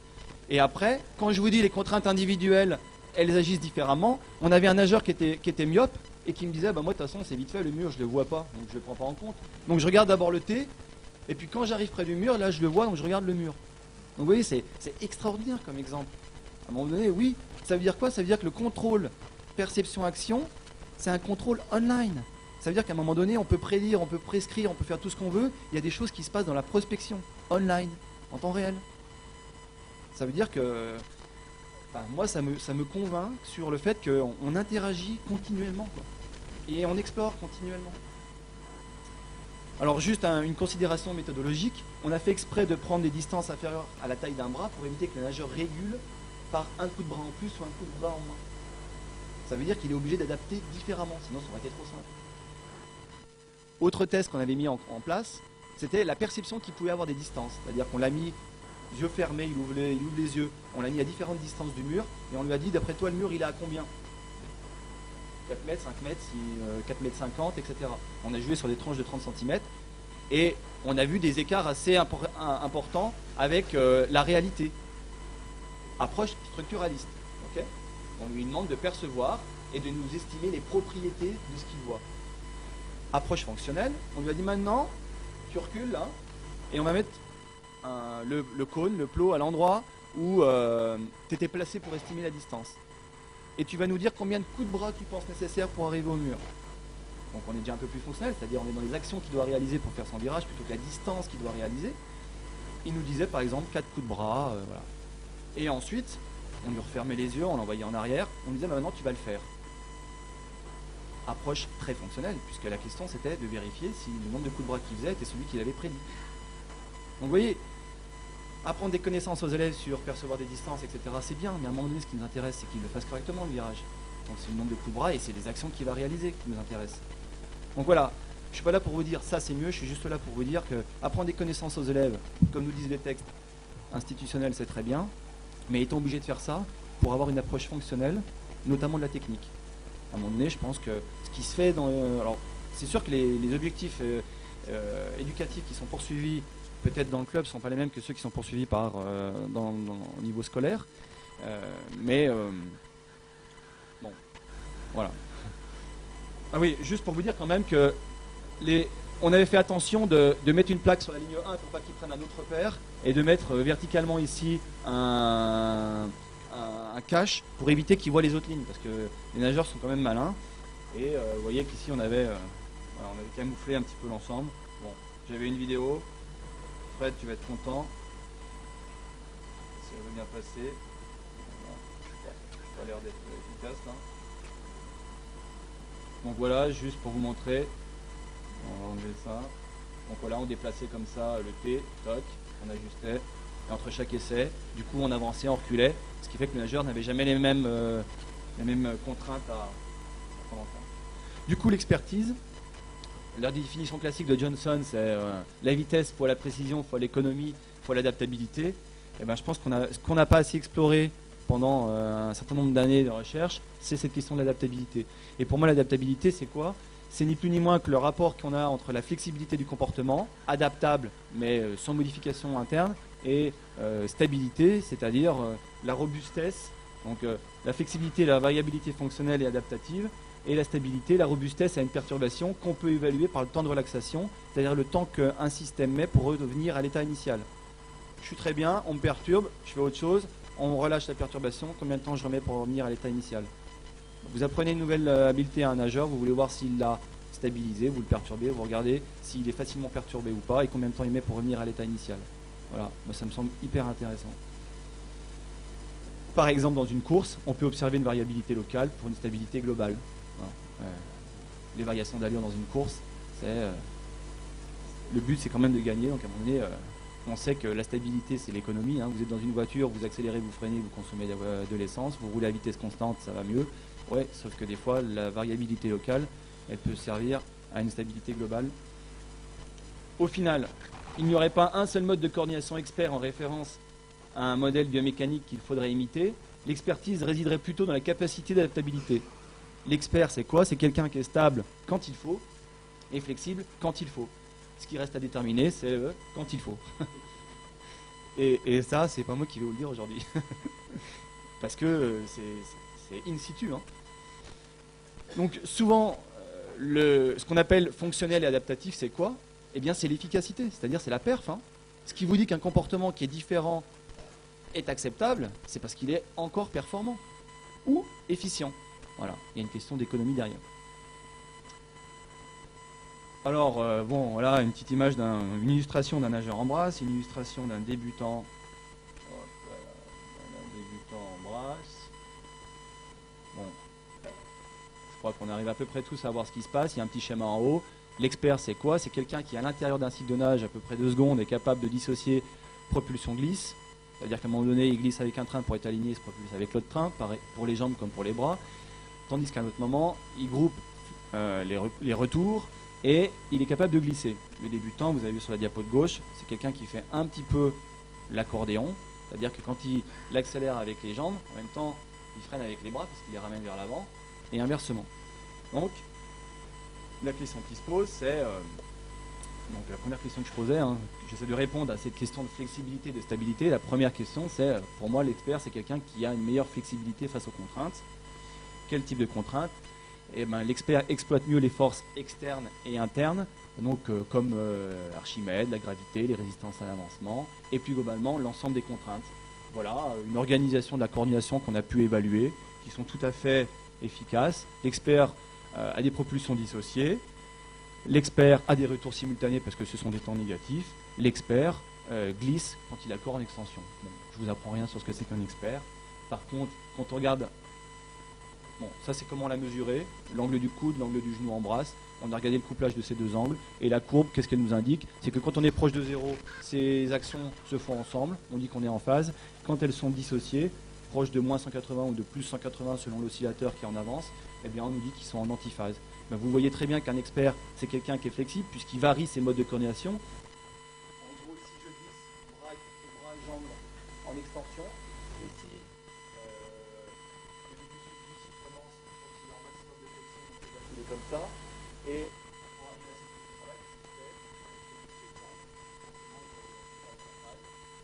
Et après, quand je vous dis les contraintes individuelles, elles agissent différemment, on avait un nageur qui était myope et qui me disait, moi de toute façon c'est vite fait, le mur je le vois pas, donc je le prends pas en compte. Donc je regarde d'abord le T, et puis quand j'arrive près du mur, là je le vois, donc je regarde le mur. Donc vous voyez, c'est extraordinaire comme exemple. À un moment donné, oui, ça veut dire quoi? Ça veut dire que le contrôle perception-action, c'est un contrôle online. Ça veut dire qu'à un moment donné, on peut prédire, on peut prescrire, on peut faire tout ce qu'on veut. Il y a des choses qui se passent dans la prospection, online, en temps réel. Ça veut dire que moi, ça me convainc sur le fait qu'on interagit continuellement, et on explore continuellement. Alors juste une considération méthodologique, on a fait exprès de prendre des distances inférieures à la taille d'un bras pour éviter que le nageur régule par un coup de bras en plus ou un coup de bras en moins. Ça veut dire qu'il est obligé d'adapter différemment, sinon ça aurait été trop simple. Autre test qu'on avait mis en place, c'était la perception qu'il pouvait avoir des distances. C'est-à-dire qu'on l'a mis yeux fermés, il ouvre les yeux, on l'a mis à différentes distances du mur, et on lui a dit, d'après toi, le mur, il est à combien? 4 mètres, 5 mètres, 4 mètres 50, etc. On a joué sur des tranches de 30 cm, et on a vu des écarts assez importants avec la réalité. Approche structuraliste. Okay, on lui demande de percevoir et de nous estimer les propriétés de ce qu'il voit. Approche fonctionnelle, on lui a dit maintenant, tu recules là, et on va mettre le cône, le plot à l'endroit où tu étais placé pour estimer la distance. Et tu vas nous dire combien de coups de bras tu penses nécessaires pour arriver au mur. Donc on est déjà un peu plus fonctionnel, c'est-à-dire on est dans les actions qu'il doit réaliser pour faire son virage plutôt que la distance qu'il doit réaliser. Il nous disait par exemple 4 coups de bras, voilà. Et ensuite, on lui refermait les yeux, on l'envoyait en arrière, on lui disait maintenant tu vas le faire. Approche très fonctionnelle, puisque la question c'était de vérifier si le nombre de coups de bras qu'il faisait était celui qu'il avait prédit. Donc vous voyez, apprendre des connaissances aux élèves sur percevoir des distances, etc., c'est bien, mais à un moment donné, ce qui nous intéresse, c'est qu'ils le fassent correctement, le virage. Donc c'est le nombre de coups de bras et c'est les actions qu'il va réaliser qui nous intéressent. Donc voilà, je ne suis pas là pour vous dire ça c'est mieux, je suis juste là pour vous dire que apprendre des connaissances aux élèves, comme nous disent les textes institutionnels, c'est très bien, mais étant obligé de faire ça pour avoir une approche fonctionnelle, notamment de la technique. À un moment donné, je pense que ce qui se fait dans... alors, c'est sûr que les objectifs éducatifs qui sont poursuivis peut-être dans le club ne sont pas les mêmes que ceux qui sont poursuivis au niveau scolaire. Mais bon, voilà. Ah oui, juste pour vous dire quand même que on avait fait attention de mettre une plaque sur la ligne 1 pour pas qu'il prenne un autre repère et de mettre verticalement ici un cache pour éviter qu'il voit les autres lignes parce que les nageurs sont quand même malins. Et vous voyez qu'ici on avait camouflé un petit peu l'ensemble. Bon, j'avais une vidéo. Fred, tu vas être content. Ça va bien passer. Ça a l'air d'être efficace là. Donc voilà, juste pour vous montrer. On va enlever ça. Donc voilà, on déplaçait comme ça le T, toc, on ajustait. Et entre chaque essai, du coup on avançait, on reculait. Ce qui fait que le nageur n'avait jamais les mêmes contraintes à prendre en compte. Du coup l'expertise. La définition classique de Johnson, c'est la vitesse fois la précision, fois l'économie, fois l'adaptabilité. Et ben, je pense ce qu'on n'a pas assez exploré pendant un certain nombre d'années de recherche, c'est cette question de l'adaptabilité. Et pour moi, l'adaptabilité, c'est quoi? C'est ni plus ni moins que le rapport qu'on a entre la flexibilité du comportement, adaptable mais sans modification interne, et stabilité, c'est-à-dire la robustesse. Donc la flexibilité, la variabilité fonctionnelle et adaptative. Et la stabilité, la robustesse à une perturbation qu'on peut évaluer par le temps de relaxation, c'est-à-dire le temps qu'un système met pour revenir à l'état initial. Je suis très bien, on me perturbe, je fais autre chose, on relâche la perturbation, combien de temps je remets pour revenir à l'état initial? Vous apprenez une nouvelle habileté à un nageur, vous voulez voir s'il l'a stabilisé, vous le perturbez, vous regardez s'il est facilement perturbé ou pas et combien de temps il met pour revenir à l'état initial. Voilà, moi ça me semble hyper intéressant. Par exemple, dans une course, on peut observer une variabilité locale pour une stabilité globale. Les variations d'allure dans une course, le but c'est quand même de gagner, donc à un moment donné on sait que la stabilité c'est l'économie, hein. Vous êtes dans une voiture, vous accélérez, vous freinez, vous consommez de l'essence, vous roulez à vitesse constante, ça va mieux, ouais, sauf que des fois la variabilité locale elle peut servir à une stabilité globale. Au final, il n'y aurait pas un seul mode de coordination expert en référence à un modèle biomécanique qu'il faudrait imiter, l'expertise résiderait plutôt dans la capacité d'adaptabilité. L'expert, c'est quoi? C'est quelqu'un qui est stable quand il faut et flexible quand il faut. Ce qui reste à déterminer, c'est quand il faut. et ça, c'est pas moi qui vais vous le dire aujourd'hui. Parce que c'est in situ. Hein. Donc souvent, ce qu'on appelle fonctionnel et adaptatif, c'est quoi? Eh bien, c'est l'efficacité, c'est-à-dire c'est la perf. Hein. Ce qui vous dit qu'un comportement qui est différent est acceptable, c'est parce qu'il est encore performant ou efficient. Voilà, il y a une question d'économie derrière. Alors, bon, voilà une petite image une illustration d'un nageur en brasse, une illustration d'un débutant. Hop, voilà, un débutant en brasse. Bon, je crois qu'on arrive à peu près tous à voir ce qui se passe. Il y a un petit schéma en haut. L'expert, c'est quoi? C'est quelqu'un qui, à l'intérieur d'un cycle de nage, à peu près 2 secondes, est capable de dissocier propulsion-glisse. C'est-à-dire qu'à un moment donné, il glisse avec un train pour être aligné, il se propulse avec l'autre train, pareil pour les jambes comme pour les bras. Tandis qu'à un autre moment, il groupe les retours et il est capable de glisser. Le débutant, vous avez vu sur la diapo de gauche, c'est quelqu'un qui fait un petit peu l'accordéon, c'est-à-dire que quand il accélère avec les jambes, en même temps, il freine avec les bras parce qu'il les ramène vers l'avant, et inversement. Donc, la question qui se pose, c'est... donc la première question que je posais, hein, j'essaie de répondre à cette question de flexibilité, de stabilité. La première question, c'est, pour moi, l'expert, c'est quelqu'un qui a une meilleure flexibilité face aux contraintes. Quel type de contraintes? Eh ben, l'expert exploite mieux les forces externes et internes Donc comme Archimède, la gravité, les résistances à l'avancement, et plus globalement l'ensemble des contraintes. Voilà, une organisation de la coordination qu'on a pu évaluer, qui sont tout à fait efficaces. L'expert a des propulsions dissociées, l'expert a des retours simultanés parce que ce sont des temps négatifs, l'expert glisse quand il accorde en extension. Bon, je vous apprends rien sur ce que c'est qu'un expert. Par contre, quand on regarde, bon, ça c'est comment on l'a mesuré, l'angle du coude, l'angle du genou en brasse. On a regardé le couplage de ces deux angles, et la courbe, qu'est-ce qu'elle nous indique? C'est que quand on est proche de zéro, ces actions se font ensemble, on dit qu'on est en phase. Quand elles sont dissociées, proches de moins 180 ou de plus 180 selon l'oscillateur qui est en avance, eh bien on nous dit qu'ils sont en antiphase. Ben, vous voyez très bien qu'un expert, c'est quelqu'un qui est flexible, puisqu'il varie ses modes de coordination. En gros, si je glisse bras et jambes en extension, et si le début du cycle commence quand il est en maximum de flexion, donc il est comme ça, et pour arriver à cette du travail, qu'est-ce qu'il fait?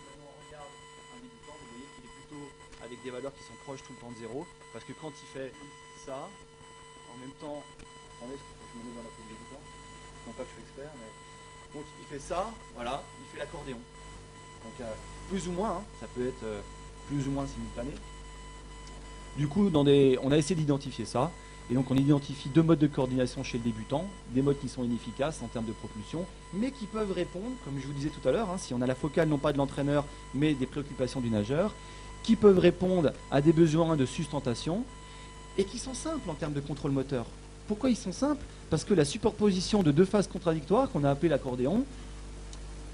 Maintenant, on regarde un débutant, vous voyez qu'il est plutôt avec des valeurs qui sont proches tout le temps de zéro, parce que quand il fait ça, en même temps, attendez, je me mets dans la peau de débutant, non pas que je suis expert, mais donc il fait ça, voilà, il fait l'accordéon. Donc plus ou moins, hein, ça peut être plus ou moins simultané. Du coup, on a essayé d'identifier ça. Et donc on identifie deux modes de coordination chez le débutant, des modes qui sont inefficaces en termes de propulsion, mais qui peuvent répondre, comme je vous disais tout à l'heure, hein, si on a la focale non pas de l'entraîneur, mais des préoccupations du nageur, qui peuvent répondre à des besoins de sustentation, et qui sont simples en termes de contrôle moteur. Pourquoi ils sont simples? Parce que la superposition de deux phases contradictoires, qu'on a appelé l'accordéon,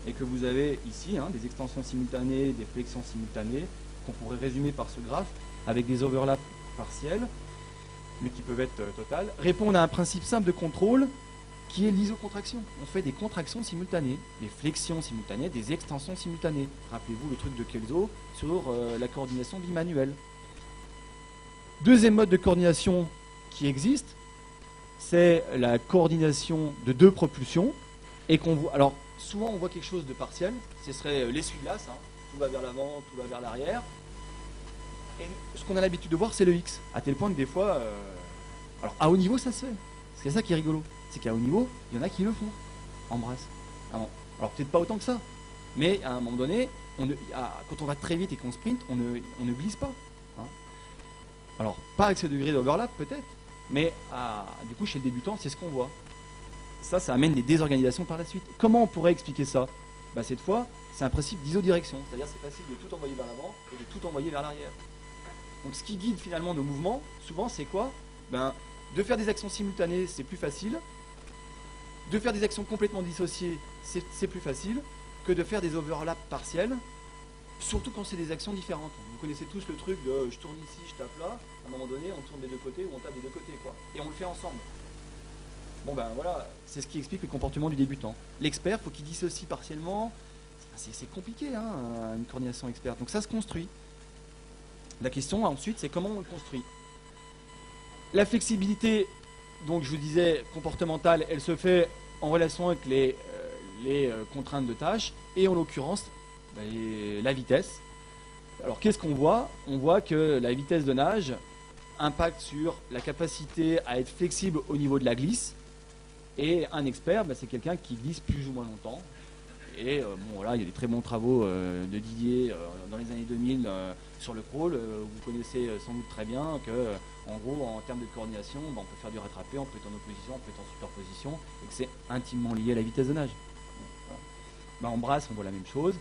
et que vous avez ici, hein, des extensions simultanées, des flexions simultanées, qu'on pourrait résumer par ce graphe, avec des overlaps partiels, mais qui peuvent être totales, répondent à un principe simple de contrôle qui est l'isocontraction. On fait des contractions simultanées, des flexions simultanées, des extensions simultanées. Rappelez-vous le truc de Kelso sur la coordination bimanuelle. Deuxième mode de coordination qui existe, c'est la coordination de deux propulsions. Et qu'on voit, alors souvent on voit quelque chose de partiel, ce serait l'essuie-glace, hein, tout va vers l'avant, tout va vers l'arrière. Et ce qu'on a l'habitude de voir, c'est le X, à tel point que des fois, alors à haut niveau, ça se fait. C'est ça qui est rigolo, c'est qu'à haut niveau, il y en a qui le font, en brasse. Alors peut-être pas autant que ça, mais à un moment donné, quand on va très vite et qu'on sprint, on ne glisse pas. Hein. Alors pas avec ce degré d'overlap peut-être, mais du coup chez le débutant, c'est ce qu'on voit. Ça amène des désorganisations par la suite. Comment on pourrait expliquer ça? Cette fois, c'est un principe d'isodirection, c'est-à-dire c'est facile de tout envoyer vers l'avant et de tout envoyer vers l'arrière. Donc ce qui guide finalement nos mouvements, souvent c'est quoi? De faire des actions simultanées, c'est plus facile. De faire des actions complètement dissociées, c'est plus facile que de faire des overlaps partiels, surtout quand c'est des actions différentes. Vous connaissez tous le truc de je tourne ici, je tape là, à un moment donné on tourne des deux côtés ou on tape des deux côtés, quoi. Et on le fait ensemble. Bon voilà, c'est ce qui explique le comportement du débutant. L'expert, faut qu'il dissocie partiellement. C'est compliqué, hein, une coordination experte. Donc ça se construit. La question ensuite, c'est comment on le construit. La flexibilité, donc je vous disais, comportementale, elle se fait en relation avec les contraintes de tâche et en l'occurrence la vitesse. Alors qu'est-ce qu'on voit? On voit que la vitesse de nage impacte sur la capacité à être flexible au niveau de la glisse. Et un expert, c'est quelqu'un qui glisse plus ou moins longtemps. Et voilà, il y a des très bons travaux de Didier dans les années 2000 sur le crawl. Vous connaissez sans doute très bien que, en gros, en termes de coordination, on peut faire du rattrapé, on peut être en opposition, on peut être en superposition, et que c'est intimement lié à la vitesse de nage. Voilà. En brasse, on voit la même chose.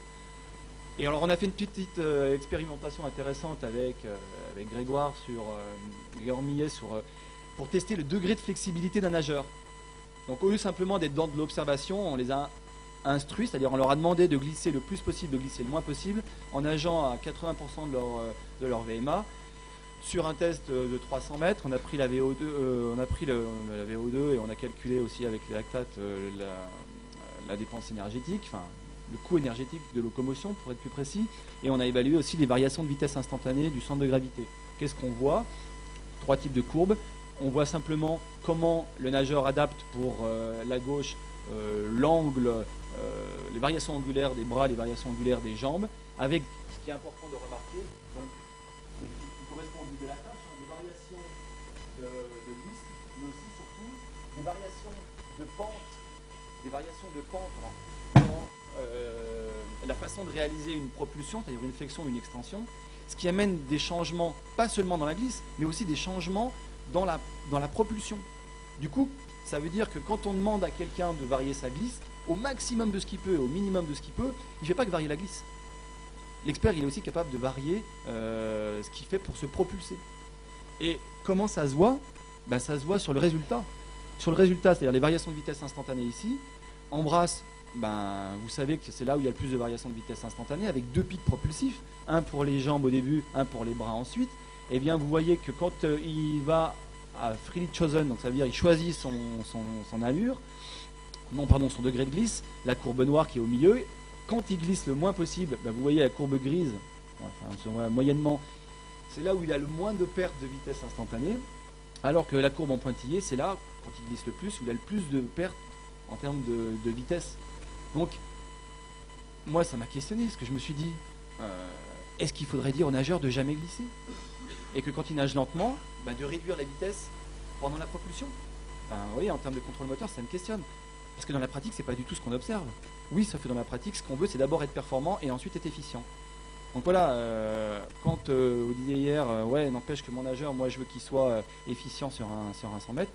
Et alors, on a fait une petite expérimentation intéressante avec Grégoire Grégoire Millet pour tester le degré de flexibilité d'un nageur. Donc, au lieu simplement d'être dans de l'observation, on les a instruits, c'est-à-dire on leur a demandé de glisser le plus possible, de glisser le moins possible, en nageant à 80% de leur VMA. Sur un test de 300 mètres, on a pris la VO2, la VO2 et on a calculé aussi avec les lactates la dépense énergétique, enfin le coût énergétique de locomotion pour être plus précis, et on a évalué aussi les variations de vitesse instantanée du centre de gravité. Qu'est-ce qu'on voit? Trois types de courbes. On voit simplement comment le nageur adapte pour la gauche l'angle, les variations angulaires des bras, les variations angulaires des jambes, avec ce qui est important de remarquer, donc, qui correspond au but de la tâche, des variations de glisse, mais aussi surtout des variations de pente des variations de pente dans la façon de réaliser une propulsion, c'est-à-dire une flexion ou une extension, ce qui amène des changements, pas seulement dans la glisse, mais aussi des changements dans la propulsion. Du coup, ça veut dire que quand on demande à quelqu'un de varier sa glisse, au maximum de ce qu'il peut et au minimum de ce qu'il peut, il ne fait pas que varier la glisse. L'expert, il est aussi capable de varier ce qu'il fait pour se propulser. Et comment ça se voit? Ben, ça se voit sur le résultat. Sur le résultat, c'est-à-dire les variations de vitesse instantanées ici, en brasse, ben, vous savez que c'est là où il y a le plus de variations de vitesse instantanées, avec 2 pics propulsifs, un pour les jambes au début, un pour les bras ensuite. Et bien vous voyez que quand il va à freely chosen, donc ça veut dire il choisit son allure, non pardon, son degré de glisse, la courbe noire qui est au milieu, quand il glisse le moins possible, ben, vous voyez la courbe grise, enfin, moyennement, c'est là où il a le moins de pertes de vitesse instantanée, alors que la courbe en pointillé, c'est là, quand il glisse le plus, où il a le plus de pertes en termes de vitesse. Donc, moi, ça m'a questionné, parce que je me suis dit, est-ce qu'il faudrait dire aux nageurs de jamais glisser? Et que quand ils nagent lentement, ben, de réduire la vitesse pendant la propulsion? Ben, vous voyez, en termes de contrôle moteur, ça me questionne. Parce que dans la pratique, c'est pas du tout ce qu'on observe. Oui, sauf que dans la pratique, ce qu'on veut, c'est d'abord être performant et ensuite être efficient. Donc voilà, quand vous disiez hier, ouais, n'empêche que mon nageur, moi je veux qu'il soit efficient sur un 100 mètres,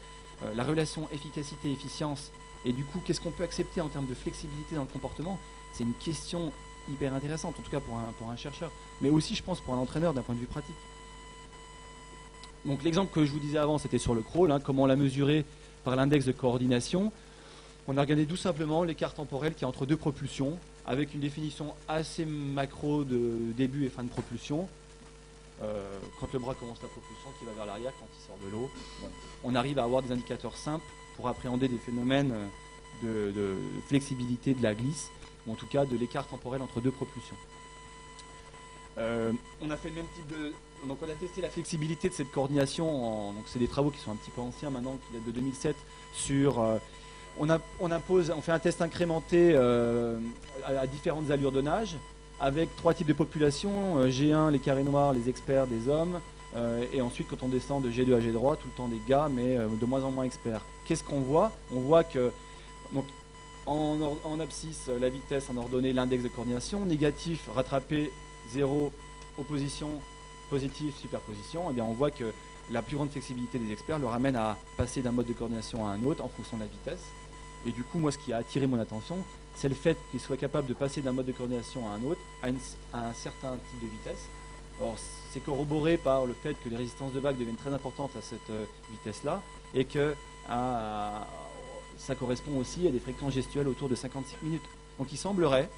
la relation efficacité-efficience, et du coup, qu'est-ce qu'on peut accepter en termes de flexibilité dans le comportement, c'est une question hyper intéressante, en tout cas pour un chercheur, mais aussi, je pense, pour un entraîneur d'un point de vue pratique. Donc l'exemple que je vous disais avant, c'était sur le crawl, hein, comment on l'a mesuré par l'index de coordination. On a regardé tout simplement l'écart temporel qui est entre deux propulsions, avec une définition assez macro de début et fin de propulsion. Quand le bras commence la propulsion, qui va vers l'arrière, quand il sort de l'eau. Bon, on arrive à avoir des indicateurs simples pour appréhender des phénomènes de flexibilité de la glisse, ou en tout cas de l'écart temporel entre deux propulsions. On a fait le même type de... Donc on a testé la flexibilité de cette coordination, donc c'est des travaux qui sont un petit peu anciens maintenant, qui datent de 2007, sur... On fait un test incrémenté à différentes allures de nage, avec 3 types de populations, G1, les carrés noirs, les experts, des hommes, et ensuite quand on descend de G2 à G3, tout le temps des gars, mais de moins en moins experts. Qu'est-ce qu'on voit? On voit que donc, en abscisse, la vitesse en ordonnée, l'index de coordination, négatif, rattrapé, 0, opposition, positif, superposition, et bien on voit que la plus grande flexibilité des experts leur amène à passer d'un mode de coordination à un autre en fonction de la vitesse. Et du coup, moi, ce qui a attiré mon attention, c'est le fait qu'ils soient capables de passer d'un mode de coordination à un autre, à un certain type de vitesse. Alors, c'est corroboré par le fait que les résistances de vagues deviennent très importantes à cette vitesse-là, et que ça correspond aussi à des fréquences gestuelles autour de 56 minutes. Donc, il semblerait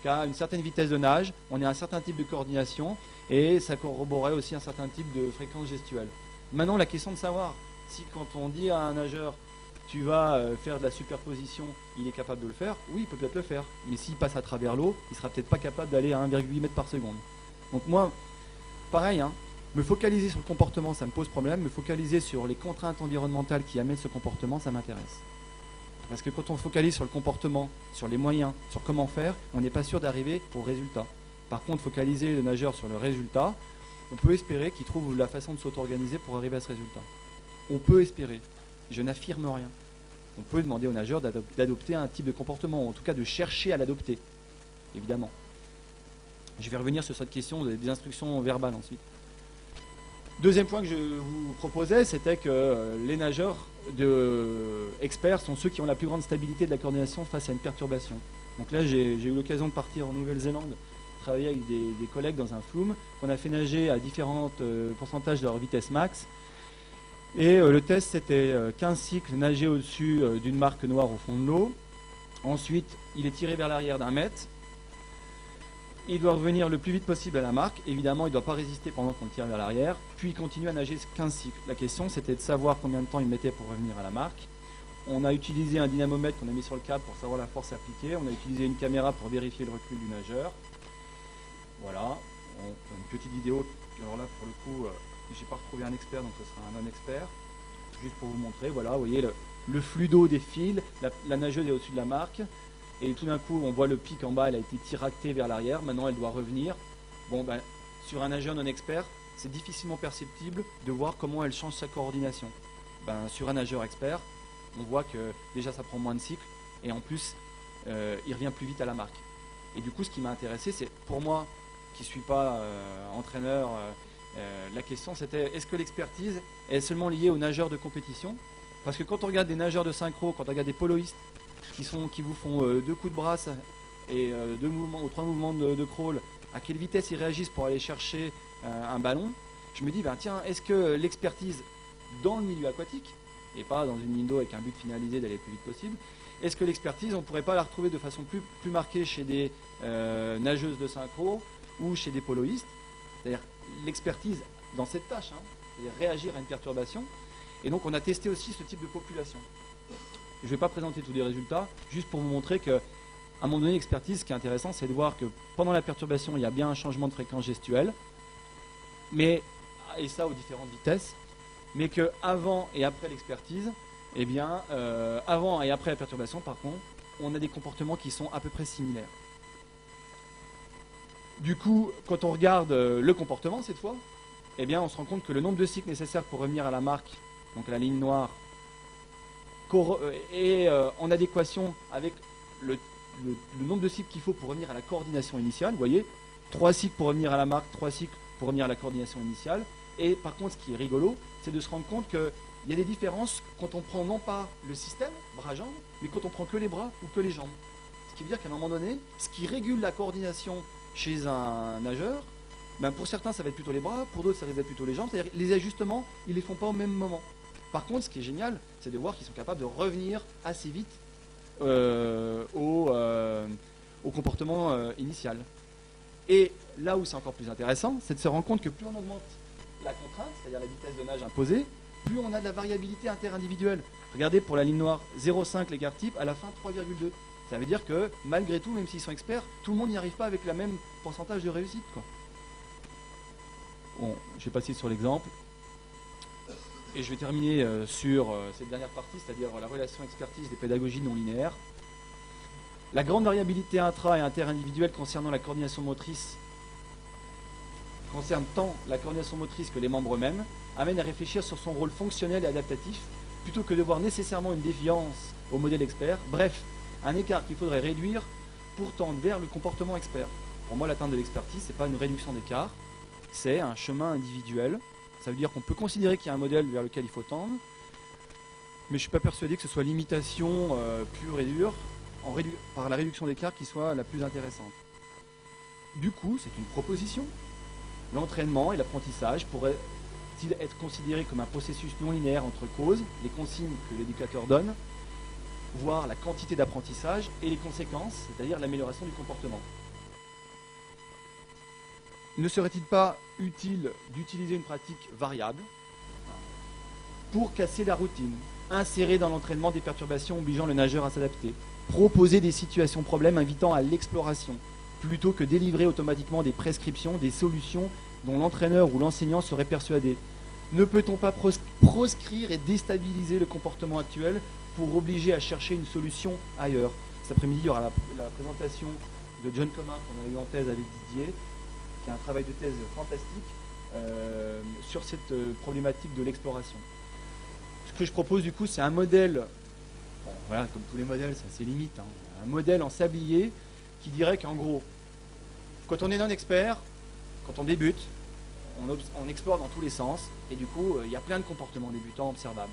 qu'à une certaine vitesse de nage, on ait un certain type de coordination, et ça corroborerait aussi un certain type de fréquence gestuelle. Maintenant, la question de savoir si quand on dit à un nageur tu vas faire de la superposition, il est capable de le faire, oui, il peut peut-être le faire, mais s'il passe à travers l'eau, il sera peut-être pas capable d'aller à 1,8 mètres par seconde. Donc moi, pareil, hein, me focaliser sur le comportement, ça me pose problème, me focaliser sur les contraintes environnementales qui amènent ce comportement, ça m'intéresse. Parce que quand on focalise sur le comportement, sur les moyens, sur comment faire, on n'est pas sûr d'arriver au résultat. Par contre, focaliser le nageur sur le résultat, on peut espérer qu'il trouve la façon de s'auto-organiser pour arriver à ce résultat. On peut espérer. Je n'affirme rien. On peut demander aux nageurs d'adopter un type de comportement, ou en tout cas de chercher à l'adopter, évidemment. Je vais revenir sur cette question des instructions verbales ensuite. Deuxième point que je vous proposais, c'était que les nageurs experts sont ceux qui ont la plus grande stabilité de la coordination face à une perturbation. Donc là, j'ai eu l'occasion de partir en Nouvelle-Zélande, travailler avec des collègues dans un flume, qu'on a fait nager à différents pourcentages de leur vitesse max. Et le test, c'était 15 cycles nagés au-dessus d'une marque noire au fond de l'eau. Ensuite, il est tiré vers l'arrière d'1 mètre. Il doit revenir le plus vite possible à la marque. Évidemment, il ne doit pas résister pendant qu'on le tire vers l'arrière. Puis il continue à nager 15 cycles. La question, c'était de savoir combien de temps il mettait pour revenir à la marque. On a utilisé un dynamomètre qu'on a mis sur le câble pour savoir la force appliquée. On a utilisé une caméra pour vérifier le recul du nageur. Voilà. Une petite vidéo. Alors là, pour le coup... j'ai pas retrouvé un expert, donc ce sera un non-expert. Juste pour vous montrer, voilà, vous voyez le flux d'eau défile, la nageuse est au-dessus de la marque, et tout d'un coup, on voit le pic en bas, elle a été tiractée vers l'arrière, maintenant elle doit revenir. Bon, ben, sur un nageur non-expert, c'est difficilement perceptible de voir comment elle change sa coordination. Ben, sur un nageur expert, on voit que déjà ça prend moins de cycles, et en plus, il revient plus vite à la marque. Et du coup, ce qui m'a intéressé, c'est pour moi, qui ne suis pas entraîneur, la question c'était est-ce que l'expertise est seulement liée aux nageurs de compétition? Parce que quand on regarde des nageurs de synchro, quand on regarde des poloistes qui vous font 2 coups de brasse et 2 mouvements ou 3 mouvements de crawl, à quelle vitesse ils réagissent pour aller chercher un ballon, je me dis, ben, tiens, est-ce que l'expertise dans le milieu aquatique, et pas dans une ligne d'eau avec un but finalisé d'aller le plus vite possible, est-ce que l'expertise, on ne pourrait pas la retrouver de façon plus marquée chez des nageuses de synchro ou chez des poloistes? C'est-à-dire l'expertise dans cette tâche, hein, c'est-à-dire réagir à une perturbation. Et donc on a testé aussi ce type de population. Je ne vais pas présenter tous les résultats, juste pour vous montrer qu'à un moment donné, l'expertise, ce qui est intéressant, c'est de voir que pendant la perturbation, il y a bien un changement de fréquence gestuelle, et ça aux différentes vitesses, mais qu'avant et après l'expertise, eh bien, avant et après la perturbation, par contre, on a des comportements qui sont à peu près similaires. Du coup, quand on regarde le comportement cette fois, eh bien, on se rend compte que le nombre de cycles nécessaires pour revenir à la marque, donc la ligne noire, est en adéquation avec le nombre de cycles qu'il faut pour revenir à la coordination initiale. Vous voyez, 3 cycles pour revenir à la marque, 3 cycles pour revenir à la coordination initiale. Et par contre, ce qui est rigolo, c'est de se rendre compte qu'il y a des différences quand on prend non pas le système, bras-jambes, mais quand on prend que les bras ou que les jambes. Ce qui veut dire qu'à un moment donné, ce qui régule la coordination chez un nageur, ben pour certains ça va être plutôt les bras, pour d'autres ça risque d'être plutôt les jambes, c'est-à-dire les ajustements, ils ne les font pas au même moment. Par contre, ce qui est génial, c'est de voir qu'ils sont capables de revenir assez vite au comportement initial. Et là où c'est encore plus intéressant, c'est de se rendre compte que plus on augmente la contrainte, c'est-à-dire la vitesse de nage imposée, plus on a de la variabilité interindividuelle. Regardez pour la ligne noire 0,5 l'écart type, à la fin 3,2. Ça veut dire que malgré tout, même s'ils sont experts, tout le monde n'y arrive pas avec le même pourcentage de réussite, quoi. Bon, je vais passer sur l'exemple. Et je vais terminer sur cette dernière partie, c'est-à-dire la relation expertise des pédagogies non linéaires. La grande variabilité intra- et interindividuelle concernant la coordination motrice concerne tant la coordination motrice que les membres eux-mêmes, amène à réfléchir sur son rôle fonctionnel et adaptatif, plutôt que de voir nécessairement une défiance au modèle expert. Bref, un écart qu'il faudrait réduire pour tendre vers le comportement expert. Pour moi, l'atteinte de l'expertise, ce n'est pas une réduction d'écart, c'est un chemin individuel. Ça veut dire qu'on peut considérer qu'il y a un modèle vers lequel il faut tendre, mais je ne suis pas persuadé que ce soit l'imitation pure et dure, par la réduction d'écart, qui soit la plus intéressante. Du coup, c'est une proposition. L'entraînement et l'apprentissage pourraient-ils être considérés comme un processus non linéaire entre causes, les consignes que l'éducateur donne, voire la quantité d'apprentissage et les conséquences, c'est-à-dire l'amélioration du comportement. Ne serait-il pas utile d'utiliser une pratique variable pour casser la routine, insérer dans l'entraînement des perturbations obligeant le nageur à s'adapter, proposer des situations problèmes invitant à l'exploration, plutôt que délivrer automatiquement des prescriptions, des solutions dont l'entraîneur ou l'enseignant serait persuadé? Ne peut-on pas proscrire et déstabiliser le comportement actuel pour obliger à chercher une solution ailleurs? Cet après-midi, il y aura la présentation de John Comin qu'on a eu en thèse avec Didier, qui a un travail de thèse fantastique sur cette problématique de l'exploration. Ce que je propose du coup, c'est un modèle, bon, voilà, comme tous les modèles, ça c'est limite, hein, un modèle en sablier qui dirait qu'en gros, quand on est non-expert, quand on débute, on explore dans tous les sens, et du coup, il y a plein de comportements débutants observables.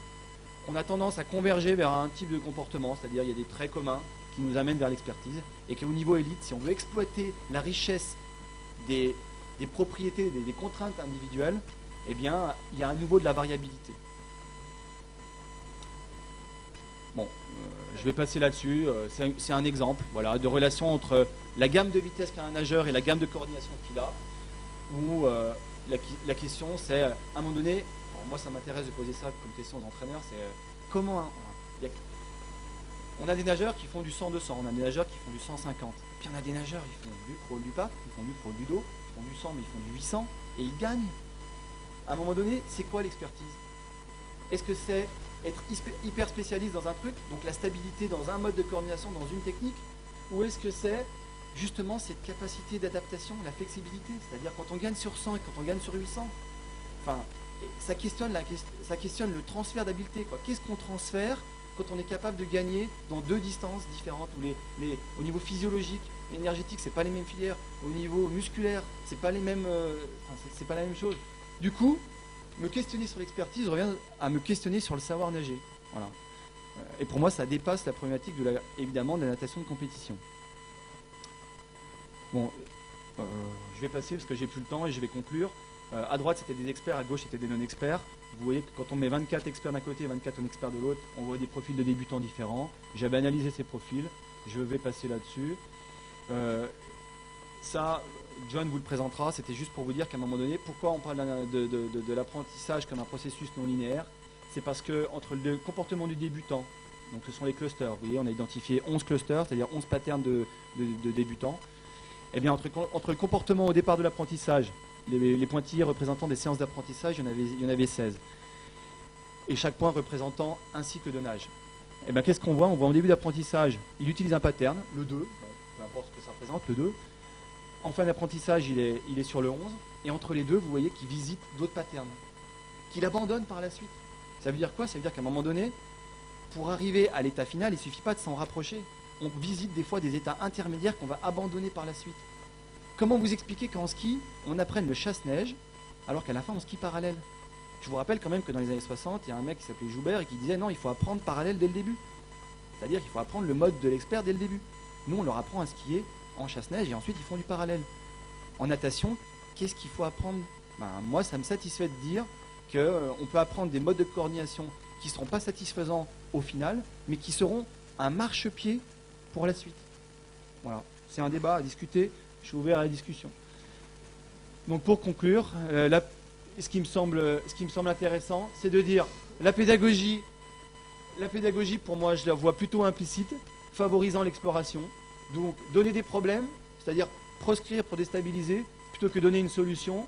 On a tendance à converger vers un type de comportement, c'est-à-dire il y a des traits communs qui nous amènent vers l'expertise, et qu'au niveau élite, si on veut exploiter la richesse des propriétés, des contraintes individuelles, eh bien, il y a à nouveau de la variabilité. Bon, je vais passer là-dessus. C'est un exemple, voilà, de relation entre la gamme de vitesse qu'a un nageur et la gamme de coordination qu'il a, où la question c'est, à un moment donné, moi ça m'intéresse de poser ça comme question aux entraîneurs, c'est comment... On a des nageurs qui font du 100-200, on a des nageurs qui font du 150, puis on a des nageurs qui font du crawl du pape, qui font du crawl du dos, qui font du 100 mais ils font du 800, et ils gagnent. À un moment donné, c'est quoi l'expertise? Est-ce que c'est être hyper spécialiste dans un truc, donc la stabilité dans un mode de coordination, dans une technique, ou est-ce que c'est justement cette capacité d'adaptation, la flexibilité, c'est-à-dire quand on gagne sur 100 et quand on gagne sur 800, enfin, ça questionne le transfert d'habileté, quoi. Qu'est-ce qu'on transfère quand on est capable de gagner dans 2 distances différentes, où au niveau physiologique, énergétique, c'est pas les mêmes filières, au niveau musculaire, c'est pas les mêmes, c'est pas la même chose. Du coup, me questionner sur l'expertise revient à me questionner sur le savoir nager. Voilà. Et pour moi, ça dépasse la problématique évidemment de la natation de compétition. Bon, je vais passer parce que j'ai plus le temps et je vais conclure. À droite, c'était des experts, à gauche, c'était des non-experts. Vous voyez que quand on met 24 experts d'un côté et 24 non-experts de l'autre, on voit des profils de débutants différents. J'avais analysé ces profils, je vais passer là-dessus. Ça, John vous le présentera, c'était juste pour vous dire qu'à un moment donné, pourquoi on parle de l'apprentissage comme un processus non linéaire? C'est parce que entre le comportement du débutant, donc ce sont les clusters, vous voyez, on a identifié 11 clusters, c'est-à-dire 11 patterns de débutants. Eh bien, entre le comportement au départ de l'apprentissage, les pointillés représentant des séances d'apprentissage, il y en avait 16. Et chaque point représentant un cycle de nage. Eh bien, qu'est-ce qu'on voit? On voit en début d'apprentissage, il utilise un pattern, le 2, peu importe ce que ça représente, le 2. En fin d'apprentissage, il est sur le 11. Et entre les deux, vous voyez qu'il visite d'autres patterns, qu'il abandonne par la suite. Ça veut dire quoi? Ça veut dire qu'à un moment donné, pour arriver à l'état final, il ne suffit pas de s'en rapprocher. On visite des fois des états intermédiaires qu'on va abandonner par la suite. Comment vous expliquer qu'en ski, on apprenne le chasse-neige, alors qu'à la fin, on skie parallèle? Je vous rappelle quand même que dans les années 60, il y a un mec qui s'appelait Joubert et qui disait non, il faut apprendre parallèle dès le début. C'est-à-dire qu'il faut apprendre le mode de l'expert dès le début. Nous, on leur apprend à skier en chasse-neige et ensuite, ils font du parallèle. En natation, qu'est-ce qu'il faut apprendre? Moi, ça me satisfait de dire qu'on peut apprendre des modes de coordination qui ne seront pas satisfaisants au final, mais qui seront un marchepied pour la suite. Voilà, c'est un débat à discuter. Je suis ouvert à la discussion. Donc pour conclure, ce qui me semble intéressant, c'est de dire la pédagogie pour moi, je la vois plutôt implicite, favorisant l'exploration. Donc donner des problèmes, c'est-à-dire proscrire pour déstabiliser, plutôt que donner une solution.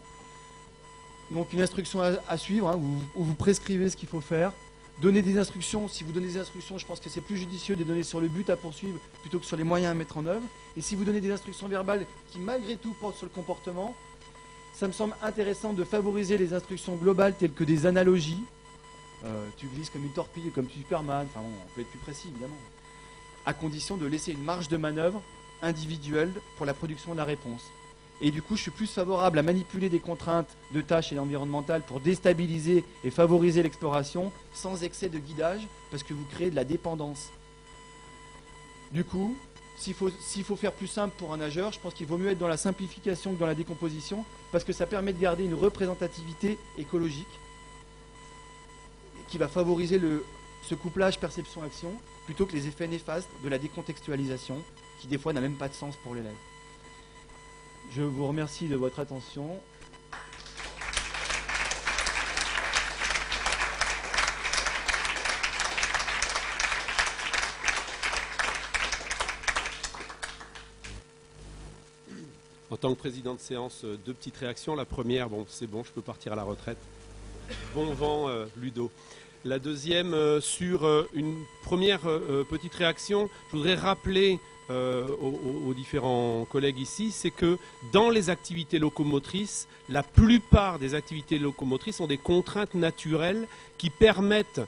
Donc une instruction à suivre, hein, où vous prescrivez ce qu'il faut faire. Donner des instructions, si vous donnez des instructions, je pense que c'est plus judicieux de donner sur le but à poursuivre plutôt que sur les moyens à mettre en œuvre. Et si vous donnez des instructions verbales qui malgré tout portent sur le comportement, ça me semble intéressant de favoriser les instructions globales telles que des analogies. Tu glisses comme une torpille, comme Superman, enfin bon, on peut être plus précis évidemment. À condition de laisser une marge de manœuvre individuelle pour la production de la réponse. Et du coup, je suis plus favorable à manipuler des contraintes de tâches et environnementales pour déstabiliser et favoriser l'exploration sans excès de guidage, parce que vous créez de la dépendance. Du coup, s'il faut faire plus simple pour un nageur, je pense qu'il vaut mieux être dans la simplification que dans la décomposition, parce que ça permet de garder une représentativité écologique qui va favoriser ce couplage perception-action, plutôt que les effets néfastes de la décontextualisation, qui des fois n'a même pas de sens pour l'élève. Je vous remercie de votre attention. En tant que président de séance, 2 petites réactions. La première, bon, c'est bon, je peux partir à la retraite. Bon vent, Ludo. La deuxième, sur une première petite réaction, je voudrais rappeler aux différents collègues ici, c'est que dans les activités locomotrices, la plupart des activités locomotrices ont des contraintes naturelles qui permettent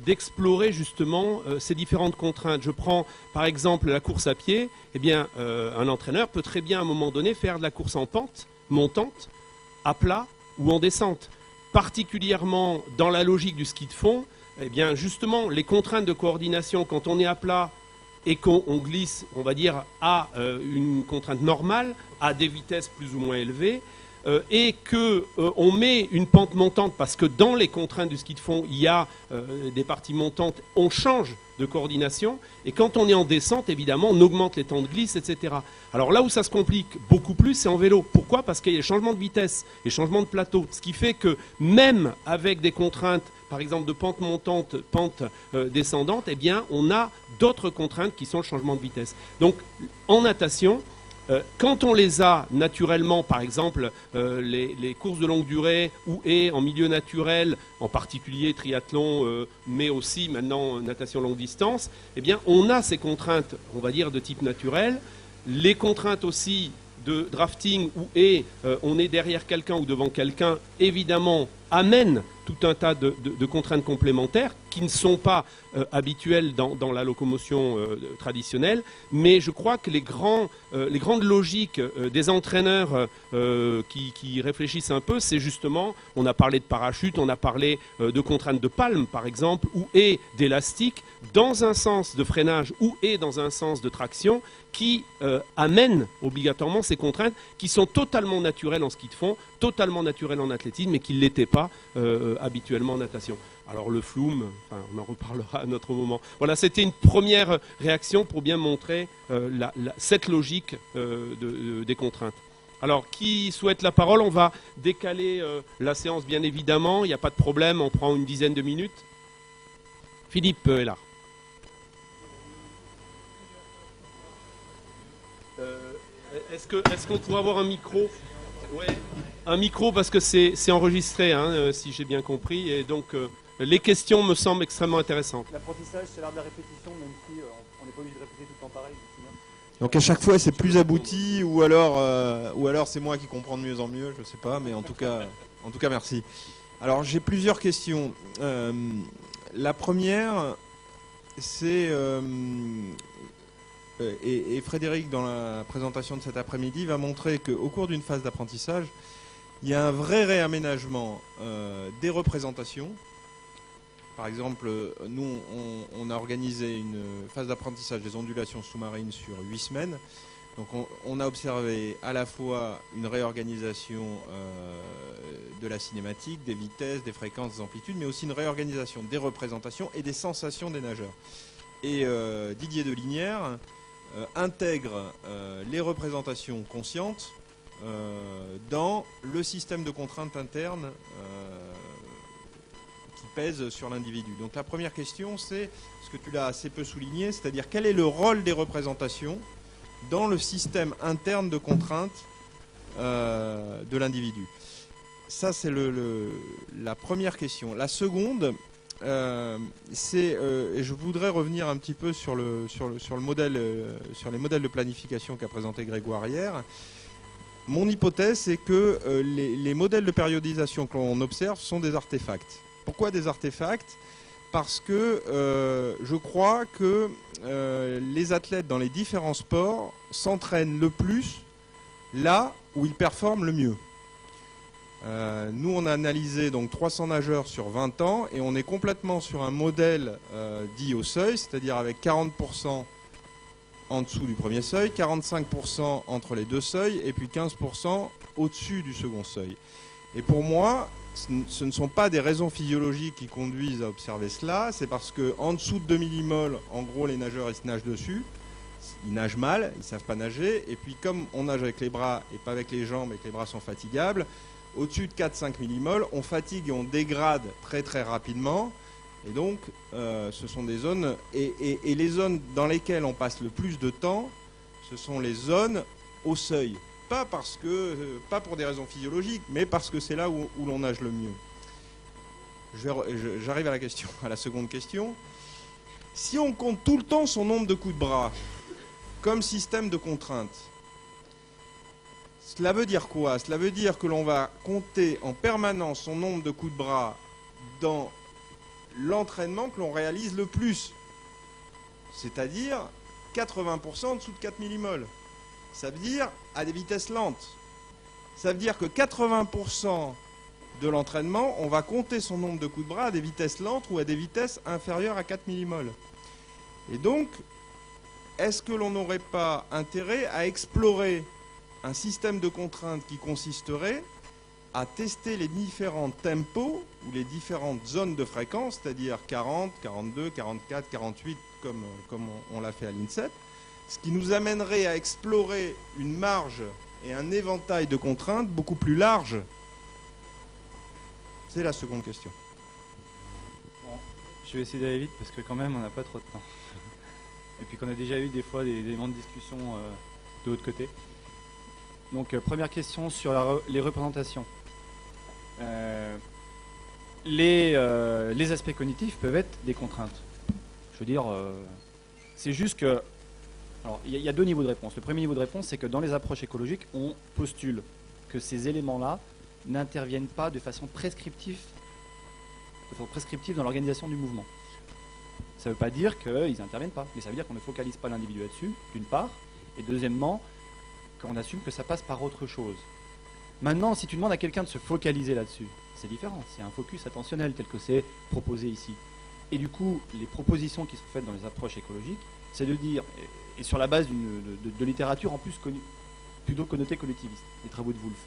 d'explorer justement ces différentes contraintes. Je prends par exemple la course à pied. Eh bien, un entraîneur peut très bien à un moment donné faire de la course en pente, montante, à plat ou en descente. Particulièrement dans la logique du ski de fond, eh bien justement les contraintes de coordination quand on est à plat et qu'on glisse, on va dire, à une contrainte normale, à des vitesses plus ou moins élevées, et qu'on met une pente montante, parce que dans les contraintes du ski de fond, il y a des parties montantes, on change de coordination, et quand on est en descente, évidemment, on augmente les temps de glisse, etc. Alors là où ça se complique beaucoup plus, c'est en vélo. Pourquoi? Parce qu'il y a les changements de vitesse, les changements de plateau, ce qui fait que même avec des contraintes, par exemple de pente montante, pente descendante, eh bien, on a d'autres contraintes qui sont le changement de vitesse. Donc, en natation, quand on les a naturellement, par exemple les courses de longue durée ou en milieu naturel, en particulier triathlon, mais aussi maintenant natation longue distance, eh bien, on a ces contraintes, on va dire, de type naturel. Les contraintes aussi de drafting où on est derrière quelqu'un ou devant quelqu'un, évidemment, amènent tout un tas de contraintes complémentaires qui ne sont pas habituels dans la locomotion traditionnelle, mais je crois que les grandes logiques des entraîneurs qui réfléchissent un peu, c'est justement, on a parlé de parachute, on a parlé de contraintes de palme par exemple, ou et d'élastique, dans un sens de freinage ou et dans un sens de traction, qui amènent obligatoirement ces contraintes qui sont totalement naturelles en ski de fond, totalement naturelles en athlétisme, mais qui ne l'étaient pas habituellement en natation. Alors le flume, enfin, on en reparlera à un autre moment. Voilà, c'était une première réaction pour bien montrer cette logique des contraintes. Alors, qui souhaite la parole? On va décaler la séance, bien évidemment. Il n'y a pas de problème, on prend une dizaine de minutes. Philippe est là. Est-ce qu'on pourrait avoir un micro? Ouais. Un micro parce que c'est enregistré, hein, si j'ai bien compris. Et donc, les questions me semblent extrêmement intéressantes. L'apprentissage, c'est l'art de la répétition, même si on n'est pas obligé de répéter tout le temps pareil. Donc à chaque fois c'est plus abouti ou alors c'est moi qui comprends de mieux en mieux, je sais pas, mais en tout cas merci. Alors j'ai plusieurs questions. La première, c'est et Frédéric dans la présentation de cet après-midi va montrer qu'au cours d'une phase d'apprentissage, il y a un vrai réaménagement des représentations. Par exemple, nous, on a organisé une phase d'apprentissage des ondulations sous-marines sur 8 semaines. Donc on a observé à la fois une réorganisation de la cinématique, des vitesses, des fréquences, des amplitudes, mais aussi une réorganisation des représentations et des sensations des nageurs. Et Didier Delinière intègre les représentations conscientes dans le système de contraintes internes pèse sur l'individu. Donc la première question, c'est ce que tu l'as assez peu souligné, c'est-à-dire quel est le rôle des représentations dans le système interne de contraintes de l'individu. Ça, c'est la première question. La seconde, c'est, et je voudrais revenir un petit peu sur le modèle, sur les modèles de planification qu'a présenté Grégoire hier. Mon hypothèse, c'est que les modèles de périodisation que l'on observe sont des artefacts. Pourquoi des artefacts? Parce que je crois que les athlètes dans les différents sports s'entraînent le plus là où ils performent le mieux. Nous, on a analysé donc 300 nageurs sur 20 ans et on est complètement sur un modèle dit au seuil, c'est-à-dire avec 40% en dessous du premier seuil, 45% entre les deux seuils et puis 15% au-dessus du second seuil. Et pour moi, ce ne sont pas des raisons physiologiques qui conduisent à observer cela, c'est parce qu'en dessous de 2 millimoles, en gros, les nageurs, ils se nagent dessus, ils nagent mal, ils ne savent pas nager, et puis comme on nage avec les bras et pas avec les jambes et que les bras sont fatigables, au-dessus de 4-5 millimoles, on fatigue et on dégrade très très rapidement, et donc ce sont des zones, et les zones dans lesquelles on passe le plus de temps, ce sont les zones au seuil. Pas pour des raisons physiologiques, mais parce que c'est là où l'on nage le mieux. J'arrive à la seconde question. Si on compte tout le temps son nombre de coups de bras comme système de contrainte, cela veut dire quoi? Cela veut dire que l'on va compter en permanence son nombre de coups de bras dans l'entraînement que l'on réalise le plus. C'est-à-dire 80% en dessous de 4 millimoles. Ça veut dire à des vitesses lentes. Ça veut dire que 80% de l'entraînement, on va compter son nombre de coups de bras à des vitesses lentes ou à des vitesses inférieures à 4 millimoles. Et donc, est-ce que l'on n'aurait pas intérêt à explorer un système de contraintes qui consisterait à tester les différents tempos ou les différentes zones de fréquence, c'est-à-dire 40, 42, 44, 48, comme on l'a fait à l'INSEP, ce qui nous amènerait à explorer une marge et un éventail de contraintes beaucoup plus large. C'est la seconde question. Bon, je vais essayer d'aller vite parce que quand même on n'a pas trop de temps. Et puis qu'on a déjà eu des fois des éléments de discussion de l'autre côté. Donc première question sur les représentations. Les aspects cognitifs peuvent être des contraintes. Je veux dire, c'est juste que... Alors, il y a deux niveaux de réponse. Le premier niveau de réponse, c'est que dans les approches écologiques, on postule que ces éléments-là n'interviennent pas de façon prescriptive dans l'organisation du mouvement. Ça ne veut pas dire qu'ils n'interviennent pas, mais ça veut dire qu'on ne focalise pas l'individu là-dessus, d'une part, et deuxièmement, qu'on assume que ça passe par autre chose. Maintenant, si tu demandes à quelqu'un de se focaliser là-dessus, c'est différent. C'est un focus attentionnel tel que c'est proposé ici. Et du coup, les propositions qui sont faites dans les approches écologiques, c'est de dire, et sur la base de littérature en plus plutôt connotée collectiviste, les travaux de Woolf,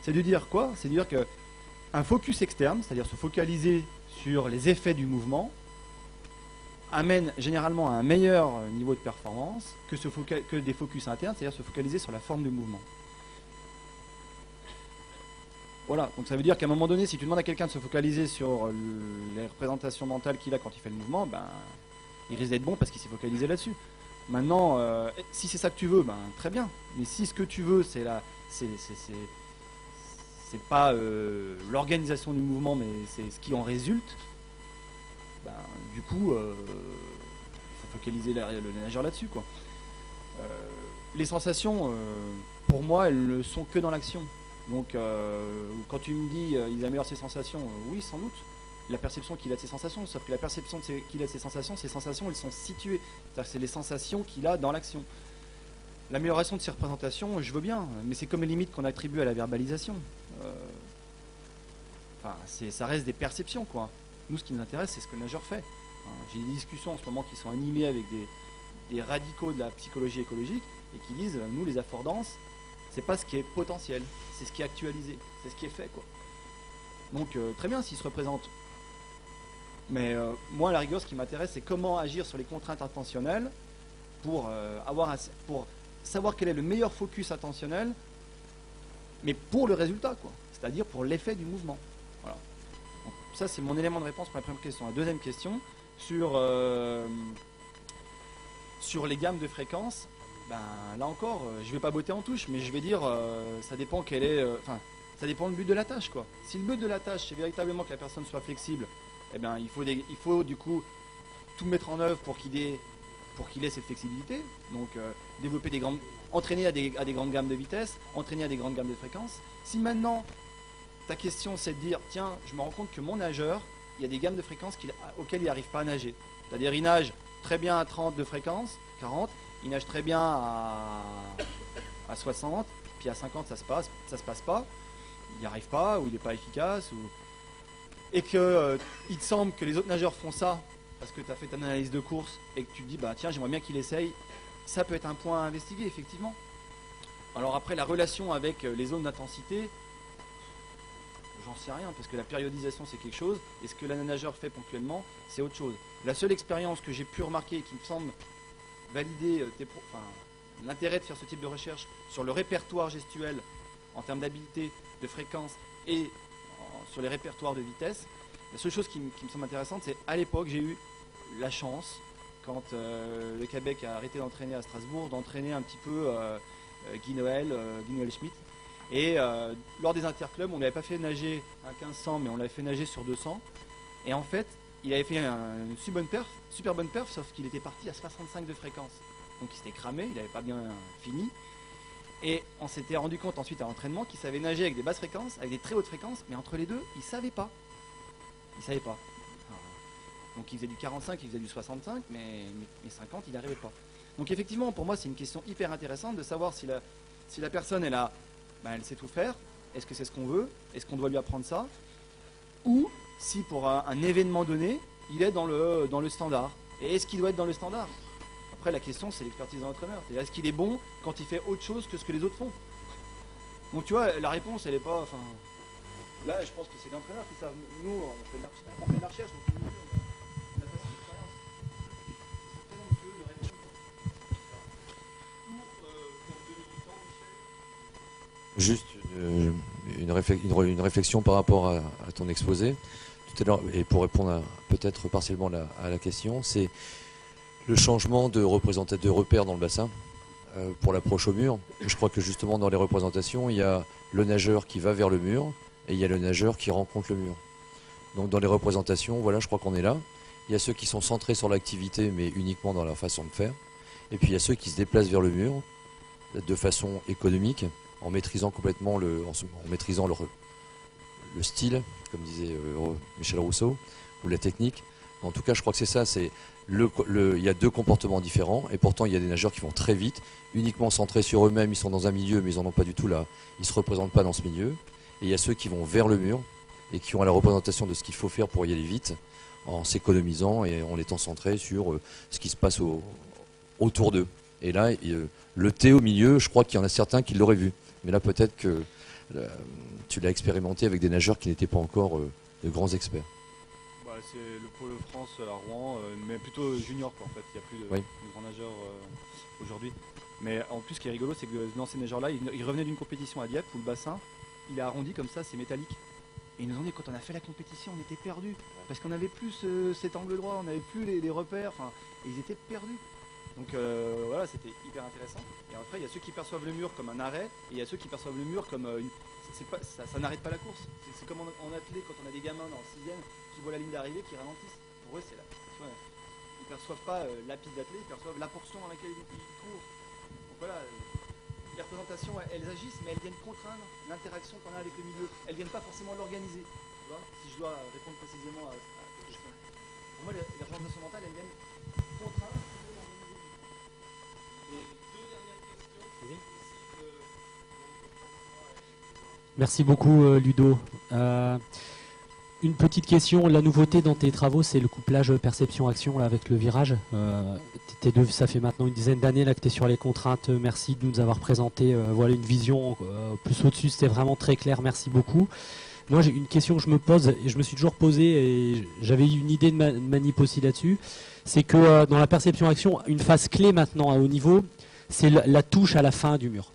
c'est de dire quoi? C'est de dire qu'un focus externe, c'est-à-dire se focaliser sur les effets du mouvement, amène généralement à un meilleur niveau de performance que des focus internes, c'est-à-dire se focaliser sur la forme du mouvement. Voilà, donc ça veut dire qu'à un moment donné, si tu demandes à quelqu'un de se focaliser sur les représentations mentales qu'il a quand il fait le mouvement, ben, il risque d'être bon parce qu'il s'est focalisé là-dessus. Maintenant, si c'est ça que tu veux, ben, très bien. Mais si ce que tu veux, c'est pas l'organisation du mouvement, mais c'est ce qui en résulte, ben, du coup, il faut focaliser le nageur là-dessus, quoi. Les sensations, pour moi, elles ne sont que dans l'action. Donc, quand tu me dis ils améliorent ses sensations, oui, sans doute. La perception qu'il a de ses sensations, sauf que la perception qu'il a de ses sensations, elles sont situées. C'est-à-dire que c'est les sensations qu'il a dans l'action. L'amélioration de ses représentations, je veux bien, mais c'est comme les limites qu'on attribue à la verbalisation. Enfin, ça reste des perceptions, quoi. Nous, ce qui nous intéresse, c'est ce que le nageur fait. J'ai des discussions en ce moment qui sont animées avec des radicaux de la psychologie écologique et qui disent, nous, les affordances, c'est pas ce qui est potentiel, c'est ce qui est actualisé, c'est ce qui est fait, quoi. Donc très bien s'il se représente. Mais moi, à la rigueur, ce qui m'intéresse, c'est comment agir sur les contraintes intentionnelles pour savoir quel est le meilleur focus attentionnel, mais pour le résultat, quoi. C'est-à-dire pour l'effet du mouvement. Voilà. Donc, ça, c'est mon élément de réponse pour la première question. La deuxième question, sur les gammes de fréquences. Ben, là encore, je ne vais pas botter en touche, mais je vais dire, ça dépend ça dépend du but de la tâche, quoi. Si le but de la tâche, c'est véritablement que la personne soit flexible, eh ben, il faut du coup tout mettre en œuvre pour qu'il ait cette flexibilité. Donc, entraîner à des grandes gammes de vitesse, entraîner à des grandes gammes de fréquences. Si maintenant, ta question, c'est de dire, tiens, je me rends compte que mon nageur, il y a des gammes de fréquences auxquelles il n'arrive pas à nager. C'est-à-dire, il nage très bien à 30 de fréquence, 40, il nage très bien à 60, puis à 50 ça se passe pas, il n'y arrive pas, ou il n'est pas efficace, et que il te semble que les autres nageurs font ça parce que tu as fait ta analyse de course et que tu te dis bah tiens j'aimerais bien qu'il essaye, ça peut être un point à investiguer effectivement. Alors après la relation avec les zones d'intensité, j'en sais rien parce que la périodisation c'est quelque chose et ce que le nageur fait ponctuellement c'est autre chose. La seule expérience que j'ai pu remarquer et qui me semble valider l'intérêt de faire ce type de recherche sur le répertoire gestuel en termes d'habileté, de fréquence et sur les répertoires de vitesse. La seule chose qui me semble intéressante, c'est à l'époque j'ai eu la chance, quand le Québec a arrêté d'entraîner à Strasbourg, d'entraîner un petit peu Guy Noël Schmitt. Et lors des interclubs, on ne l'avait pas fait nager à 1500, mais on l'avait fait nager sur 200. Et en fait, il avait fait une super bonne perf, sauf qu'il était parti à 65 de fréquence. Donc il s'était cramé, il n'avait pas bien fini. Et on s'était rendu compte ensuite à l'entraînement qu'il savait nager avec des basses fréquences, avec des très hautes fréquences, mais entre les deux, il ne savait pas. Donc il faisait du 45, il faisait du 65, mais 50, il n'arrivait pas. Donc effectivement, pour moi, c'est une question hyper intéressante de savoir si la personne, elle sait tout faire. Est-ce que c'est ce qu'on veut? Est-ce qu'on doit lui apprendre ça? Ou si pour un événement donné, il est dans le standard. Et est-ce qu'il doit être dans le standard? Après, la question, c'est l'expertise de l'entraîneur. C'est est-ce qu'il est bon quand il fait autre chose que ce que les autres font? Donc tu vois, la réponse, elle n'est pas... Là, je pense que c'est l'entraîneur qui savent. Nous, on fait de la recherche, donc on a fait cette expérience. C'est tellement peu de réponse. Juste une réflexion par rapport à ton exposé tout à l'heure, et pour répondre peut-être partiellement à la question, c'est le changement de repère dans le bassin pour l'approche au mur. Je crois que justement dans les représentations, il y a le nageur qui va vers le mur et il y a le nageur qui rencontre le mur. Donc dans les représentations, voilà, je crois qu'on est là. Il y a ceux qui sont centrés sur l'activité mais uniquement dans leur façon de faire. Et puis il y a ceux qui se déplacent vers le mur de façon économique, en maîtrisant complètement le style, comme disait Michel Rousseau, ou la technique, En tout cas, je crois que c'est ça. Il y a deux comportements différents et pourtant il y a des nageurs qui vont très vite, uniquement centrés sur eux-mêmes. Ils sont dans un milieu, mais ils n'en ont pas du tout là. Ils se représentent pas dans ce milieu. Et il y a ceux qui vont vers le mur et qui ont la représentation de ce qu'il faut faire pour y aller vite, en s'économisant et en étant centrés sur ce qui se passe autour d'eux. Et là, le thé au milieu, je crois qu'il y en a certains qui l'auraient vu. Mais là, peut-être que tu l'as expérimenté avec des nageurs qui n'étaient pas encore de grands experts. Bah, c'est le Pôle France à Rouen, mais plutôt junior quoi, en fait. Il n'y a plus de grands nageurs aujourd'hui. Mais en plus, ce qui est rigolo, c'est que dans ces nageurs-là, ils revenaient d'une compétition à Dieppe où le bassin, il est arrondi comme ça, c'est métallique. Et ils nous ont dit, quand on a fait la compétition, on était perdus. Parce qu'on n'avait plus cet angle droit, on n'avait plus les repères, et ils étaient perdus. Donc voilà, c'était hyper intéressant. Et après, il y a ceux qui perçoivent le mur comme un arrêt, et il y a ceux qui perçoivent le mur comme ça n'arrête pas la course. C'est comme en athlée, quand on a des gamins dans le 6e qui voient la ligne d'arrivée, qui ralentissent. Pour eux, c'est là. Ils ne perçoivent pas la piste d'athlée, ils perçoivent la portion dans laquelle ils courent. Donc voilà, les représentations, elles agissent, mais elles viennent contraindre l'interaction qu'on a avec le milieu. Elles ne viennent pas forcément l'organiser. Si je dois répondre précisément à cette question. Pour moi, les représentations mentales, elles viennent contraindre. Merci beaucoup Ludo. Une petite question, la nouveauté dans tes travaux, c'est le couplage perception-action avec le virage. Ça fait maintenant une dizaine d'années que tu es sur les contraintes. Merci de nous avoir présenté voilà, une vision plus au-dessus, c'était vraiment très clair, merci beaucoup. Moi j'ai une question que je me pose, et je me suis toujours posé, et j'avais eu une idée de manip aussi là-dessus, c'est que dans la perception-action, une phase clé maintenant à haut niveau, c'est la touche à la fin du mur.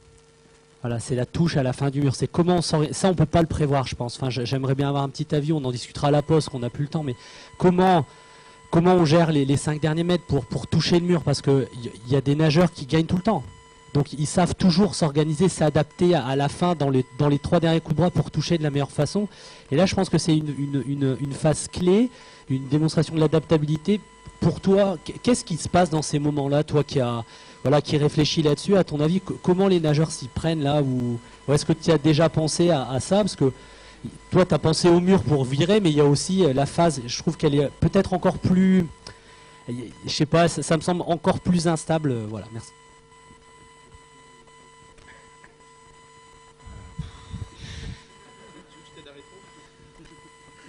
Voilà, c'est la touche à la fin du mur. C'est comment ça, on peut pas le prévoir, je pense. Enfin, j'aimerais bien avoir un petit avis. On en discutera à la pause, qu'on n'a plus le temps. Mais comment on gère les 5 derniers mètres pour toucher le mur, parce que il y a des nageurs qui gagnent tout le temps. Donc ils savent toujours s'organiser, s'adapter à la fin dans les 3 derniers coups de bras pour toucher de la meilleure façon. Et là, je pense que c'est une phase clé, une démonstration de l'adaptabilité. Pour toi, qu'est-ce qui se passe dans ces moments-là, toi qui réfléchit là-dessus, à ton avis, comment les nageurs s'y prennent là, ou est-ce que tu as déjà pensé à ça? Parce que toi, tu as pensé au mur pour virer, mais il y a aussi la phase, je trouve qu'elle est peut-être encore plus, je sais pas, ça me semble encore plus instable. Voilà, merci.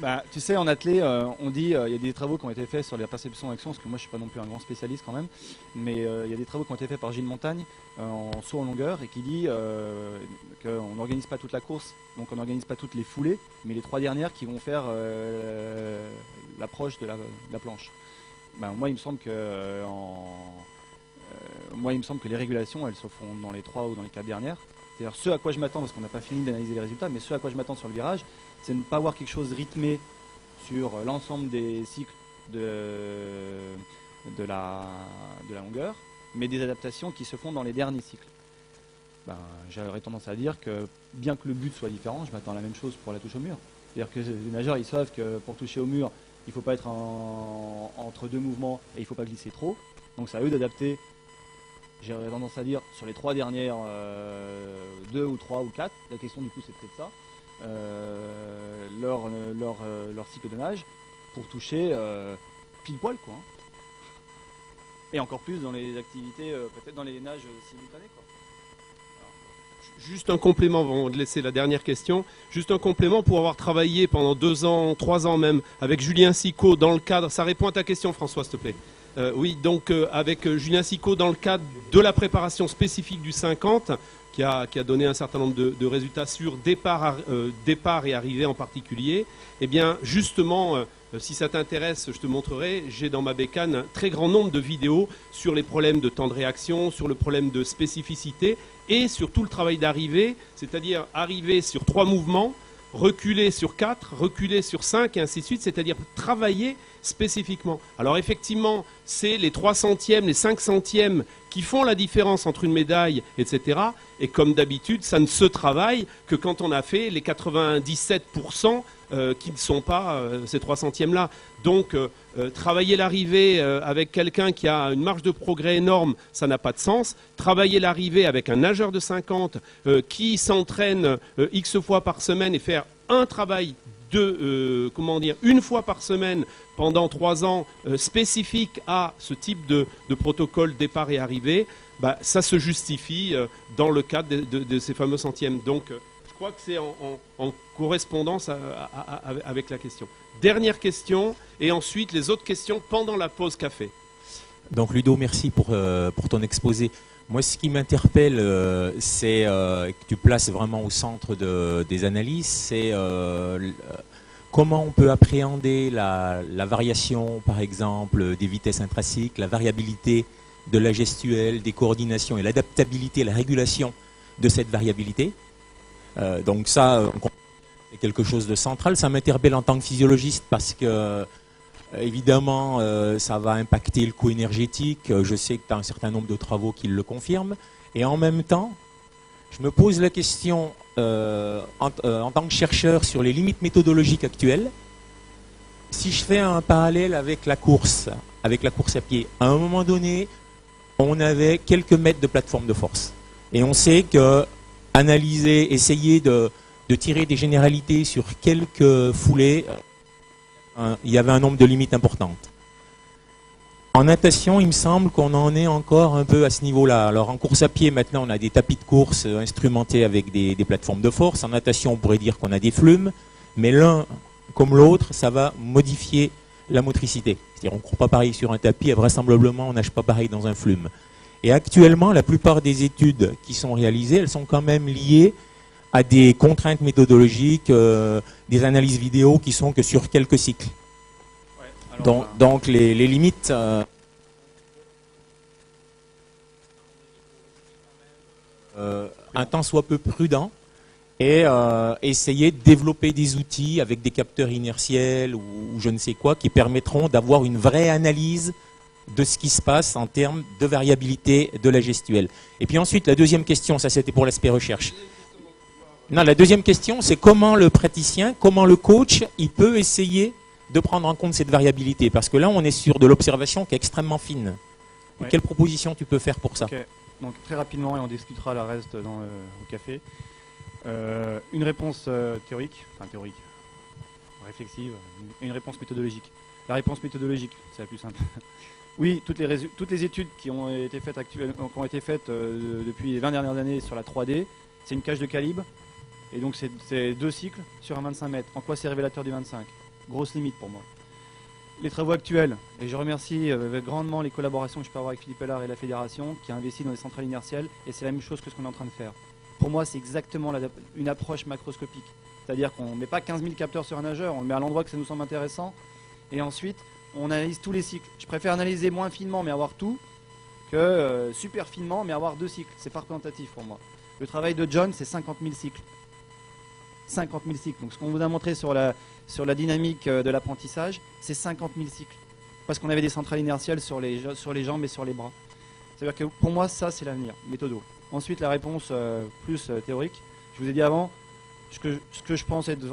Bah, tu sais, en athlée, on dit, il y a des travaux qui ont été faits sur la perception action, parce que moi je suis pas non plus un grand spécialiste quand même, mais il y a des travaux qui ont été faits par Gilles Montagne en saut en longueur, et qui dit qu'on n'organise pas toute la course, donc on n'organise pas toutes les foulées, mais les 3 dernières qui vont faire l'approche de la planche. Bah, moi il me semble que les régulations elles se font dans les 3 ou dans les 4 dernières. C'est-à-dire ce à quoi je m'attends, parce qu'on n'a pas fini d'analyser les résultats, mais ce à quoi je m'attends sur le virage, c'est de ne pas avoir quelque chose rythmé sur l'ensemble des cycles de la longueur, mais des adaptations qui se font dans les derniers cycles. Ben, j'aurais tendance à dire que, bien que le but soit différent, je m'attends à la même chose pour la touche au mur. C'est-à-dire que les nageurs, ils savent que pour toucher au mur, il ne faut pas être entre 2 mouvements et il ne faut pas glisser trop. Donc c'est à eux d'adapter. J'aurais tendance à dire sur les 3 dernières, 2 ou 3 ou 4, la question du coup c'est peut-être ça, leur cycle de nage pour toucher pile poil quoi. Et encore plus dans les activités, peut-être dans les nages simultanés quoi. Juste un complément, avant de laisser la dernière question, juste un complément pour avoir travaillé pendant 2 ans, 3 ans même, avec Julien Sicot dans le cadre, ça répond à ta question François s'il te plaît. Oui, donc avec Julien Sicot dans le cadre de la préparation spécifique du 50, qui a donné un certain nombre de résultats sur départ et arrivée en particulier, eh bien justement, si ça t'intéresse, je te montrerai, j'ai dans ma bécane un très grand nombre de vidéos sur les problèmes de temps de réaction, sur le problème de spécificité et sur tout le travail d'arrivée, c'est-à-dire arriver sur 3 mouvements, reculer sur 4, reculer sur 5 et ainsi de suite, c'est-à-dire travailler spécifiquement. Alors effectivement, c'est les 3 centièmes, les 5 centièmes qui font la différence entre une médaille, etc. Et comme d'habitude, ça ne se travaille que quand on a fait les 97% qui ne sont pas ces 3 centièmes-là. Donc travailler l'arrivée avec quelqu'un qui a une marge de progrès énorme, ça n'a pas de sens. Travailler l'arrivée avec un nageur de 50 qui s'entraîne X fois par semaine et faire un travail une fois par semaine pendant 3 ans spécifique à ce type de protocole départ et arrivée, ça se justifie dans le cadre de ces fameux centièmes. Donc je crois que c'est en correspondance avec la question. Dernière question, et ensuite les autres questions pendant la pause café. Donc Ludo, merci pour ton exposé. Moi, ce qui m'interpelle, c'est que tu places vraiment au centre des analyses, c'est comment on peut appréhender la variation, par exemple, des vitesses intracycles, la variabilité de la gestuelle, des coordinations et l'adaptabilité, la régulation de cette variabilité. Donc ça, c'est quelque chose de central. Ça m'interpelle en tant que physiologiste parce que évidemment, ça va impacter le coût énergétique. Je sais que tu as un certain nombre de travaux qui le confirment. Et en même temps, je me pose la question, en tant que chercheur, sur les limites méthodologiques actuelles. Si je fais un parallèle avec la course à pied, à un moment donné, on avait quelques mètres de plateforme de force. Et on sait que analyser, essayer de tirer des généralités sur quelques foulées, il y avait un nombre de limites importantes. En natation, il me semble qu'on en est encore un peu à ce niveau-là. Alors en course à pied, maintenant, on a des tapis de course instrumentés avec des plateformes de force. En natation, on pourrait dire qu'on a des flumes, mais l'un comme l'autre, ça va modifier la motricité. C'est-à-dire on ne court pas pareil sur un tapis et vraisemblablement on nage pas pareil dans un flume. Et actuellement, la plupart des études qui sont réalisées, elles sont quand même liées à des contraintes méthodologiques, des analyses vidéo qui sont que sur quelques cycles. Ouais, donc les limites... un temps soit peu prudent et essayer de développer des outils avec des capteurs inertiels ou je ne sais quoi qui permettront d'avoir une vraie analyse de ce qui se passe en termes de variabilité de la gestuelle. Et puis ensuite, la deuxième question, ça c'était pour l'aspect recherche. Non, la deuxième question, c'est comment le praticien, comment le coach, il peut essayer de prendre en compte cette variabilité. Parce que là, on est sur de l'observation qui est extrêmement fine. Ouais. Quelle proposition tu peux faire pour ça? Okay. Donc très rapidement, et on discutera le reste au café. Une réponse théorique, réflexive, et une réponse méthodologique. La réponse méthodologique, c'est la plus simple. Oui, toutes les études qui ont été faites, depuis les 20 dernières années sur la 3D, c'est une cage de calibre. Et donc c'est 2 cycles sur un 25 mètres. En quoi c'est révélateur du 25? Grosse limite pour moi. Les travaux actuels, et je remercie grandement les collaborations que je peux avoir avec Philippe Hellard et la Fédération qui a investi dans les centrales inertielles, et c'est la même chose que ce qu'on est en train de faire. Pour moi, c'est exactement une approche macroscopique. C'est-à-dire qu'on ne met pas 15 000 capteurs sur un nageur, on le met à l'endroit que ça nous semble intéressant, et ensuite on analyse tous les cycles. Je préfère analyser moins finement mais avoir tout, que super finement mais avoir 2 cycles. C'est pas représentatif pour moi. Le travail de John, c'est 50 000 cycles. 50 000 cycles. Donc ce qu'on vous a montré sur la dynamique de l'apprentissage, c'est 50 000 cycles. Parce qu'on avait des centrales inertielles sur les jambes et sur les bras. C'est-à-dire que pour moi, ça, c'est l'avenir, méthodo. Ensuite, la réponse plus théorique. Je vous ai dit avant, ce que je pense être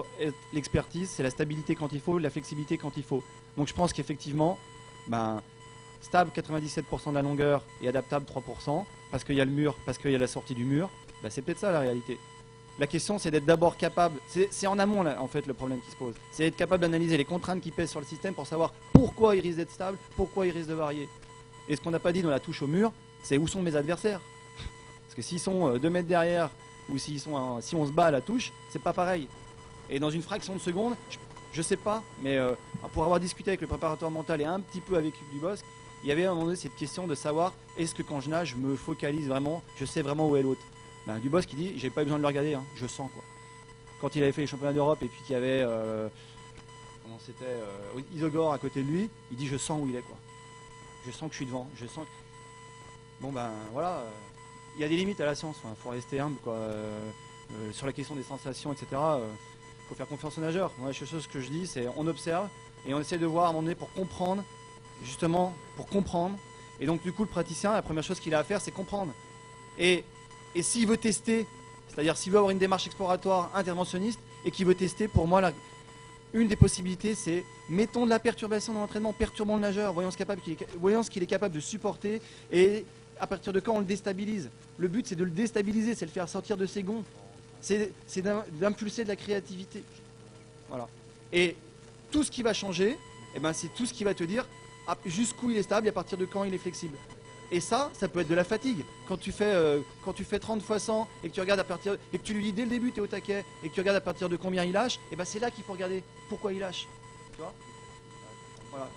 l'expertise, c'est la stabilité quand il faut, la flexibilité quand il faut. Donc je pense qu'effectivement, stable 97% de la longueur et adaptable 3%, parce qu'il y a le mur, parce qu'il y a la sortie du mur, c'est peut-être ça la réalité. La question, c'est d'être d'abord capable, c'est en amont là, en fait le problème qui se pose, c'est d'être capable d'analyser les contraintes qui pèsent sur le système pour savoir pourquoi il risque d'être stable, pourquoi il risque de varier. Et ce qu'on n'a pas dit dans la touche au mur, c'est où sont mes adversaires. Parce que s'ils sont 2 mètres derrière, ou si on se bat à la touche, c'est pas pareil. Et dans une fraction de seconde, je sais pas, mais pour avoir discuté avec le préparateur mental et un petit peu avec Hugues Dubosc, il y avait à un moment donné cette question de savoir est-ce que quand je nage, je me focalise vraiment, je sais vraiment où est l'autre. Dubosc qui dit j'ai pas besoin de le regarder, je sens quoi. Quand il avait fait les championnats d'Europe et puis qu'il y avait Isogor à côté de lui, il dit je sens où il est quoi. Je sens que je suis devant, je sens que... voilà, il y a des limites à la science, faut rester humble quoi. Sur la question des sensations, etc. Faut faire confiance aux nageurs. Moi, ce que je dis, c'est on observe et on essaie de voir à un moment donné pour comprendre, justement pour comprendre. Et donc du coup le praticien, la première chose qu'il a à faire, c'est comprendre. Et s'il veut tester, c'est-à-dire s'il veut avoir une démarche exploratoire interventionniste et qu'il veut tester, pour moi, une des possibilités, c'est mettons de la perturbation dans l'entraînement, perturbons le nageur, voyons ce qu'il est capable de supporter et à partir de quand on le déstabilise. Le but, c'est de le déstabiliser, c'est de le faire sortir de ses gonds, c'est d'impulser de la créativité. Voilà. Et tout ce qui va changer, eh ben, c'est tout ce qui va te dire jusqu'où il est stable et à partir de quand il est flexible. Et ça peut être de la fatigue. Quand tu fais 30 fois 100 et que tu regardes et que tu lui dis dès le début, tu es au taquet, et que tu regardes à partir de combien il lâche, et ben c'est là qu'il faut regarder pourquoi il lâche. Tu vois ? Voilà.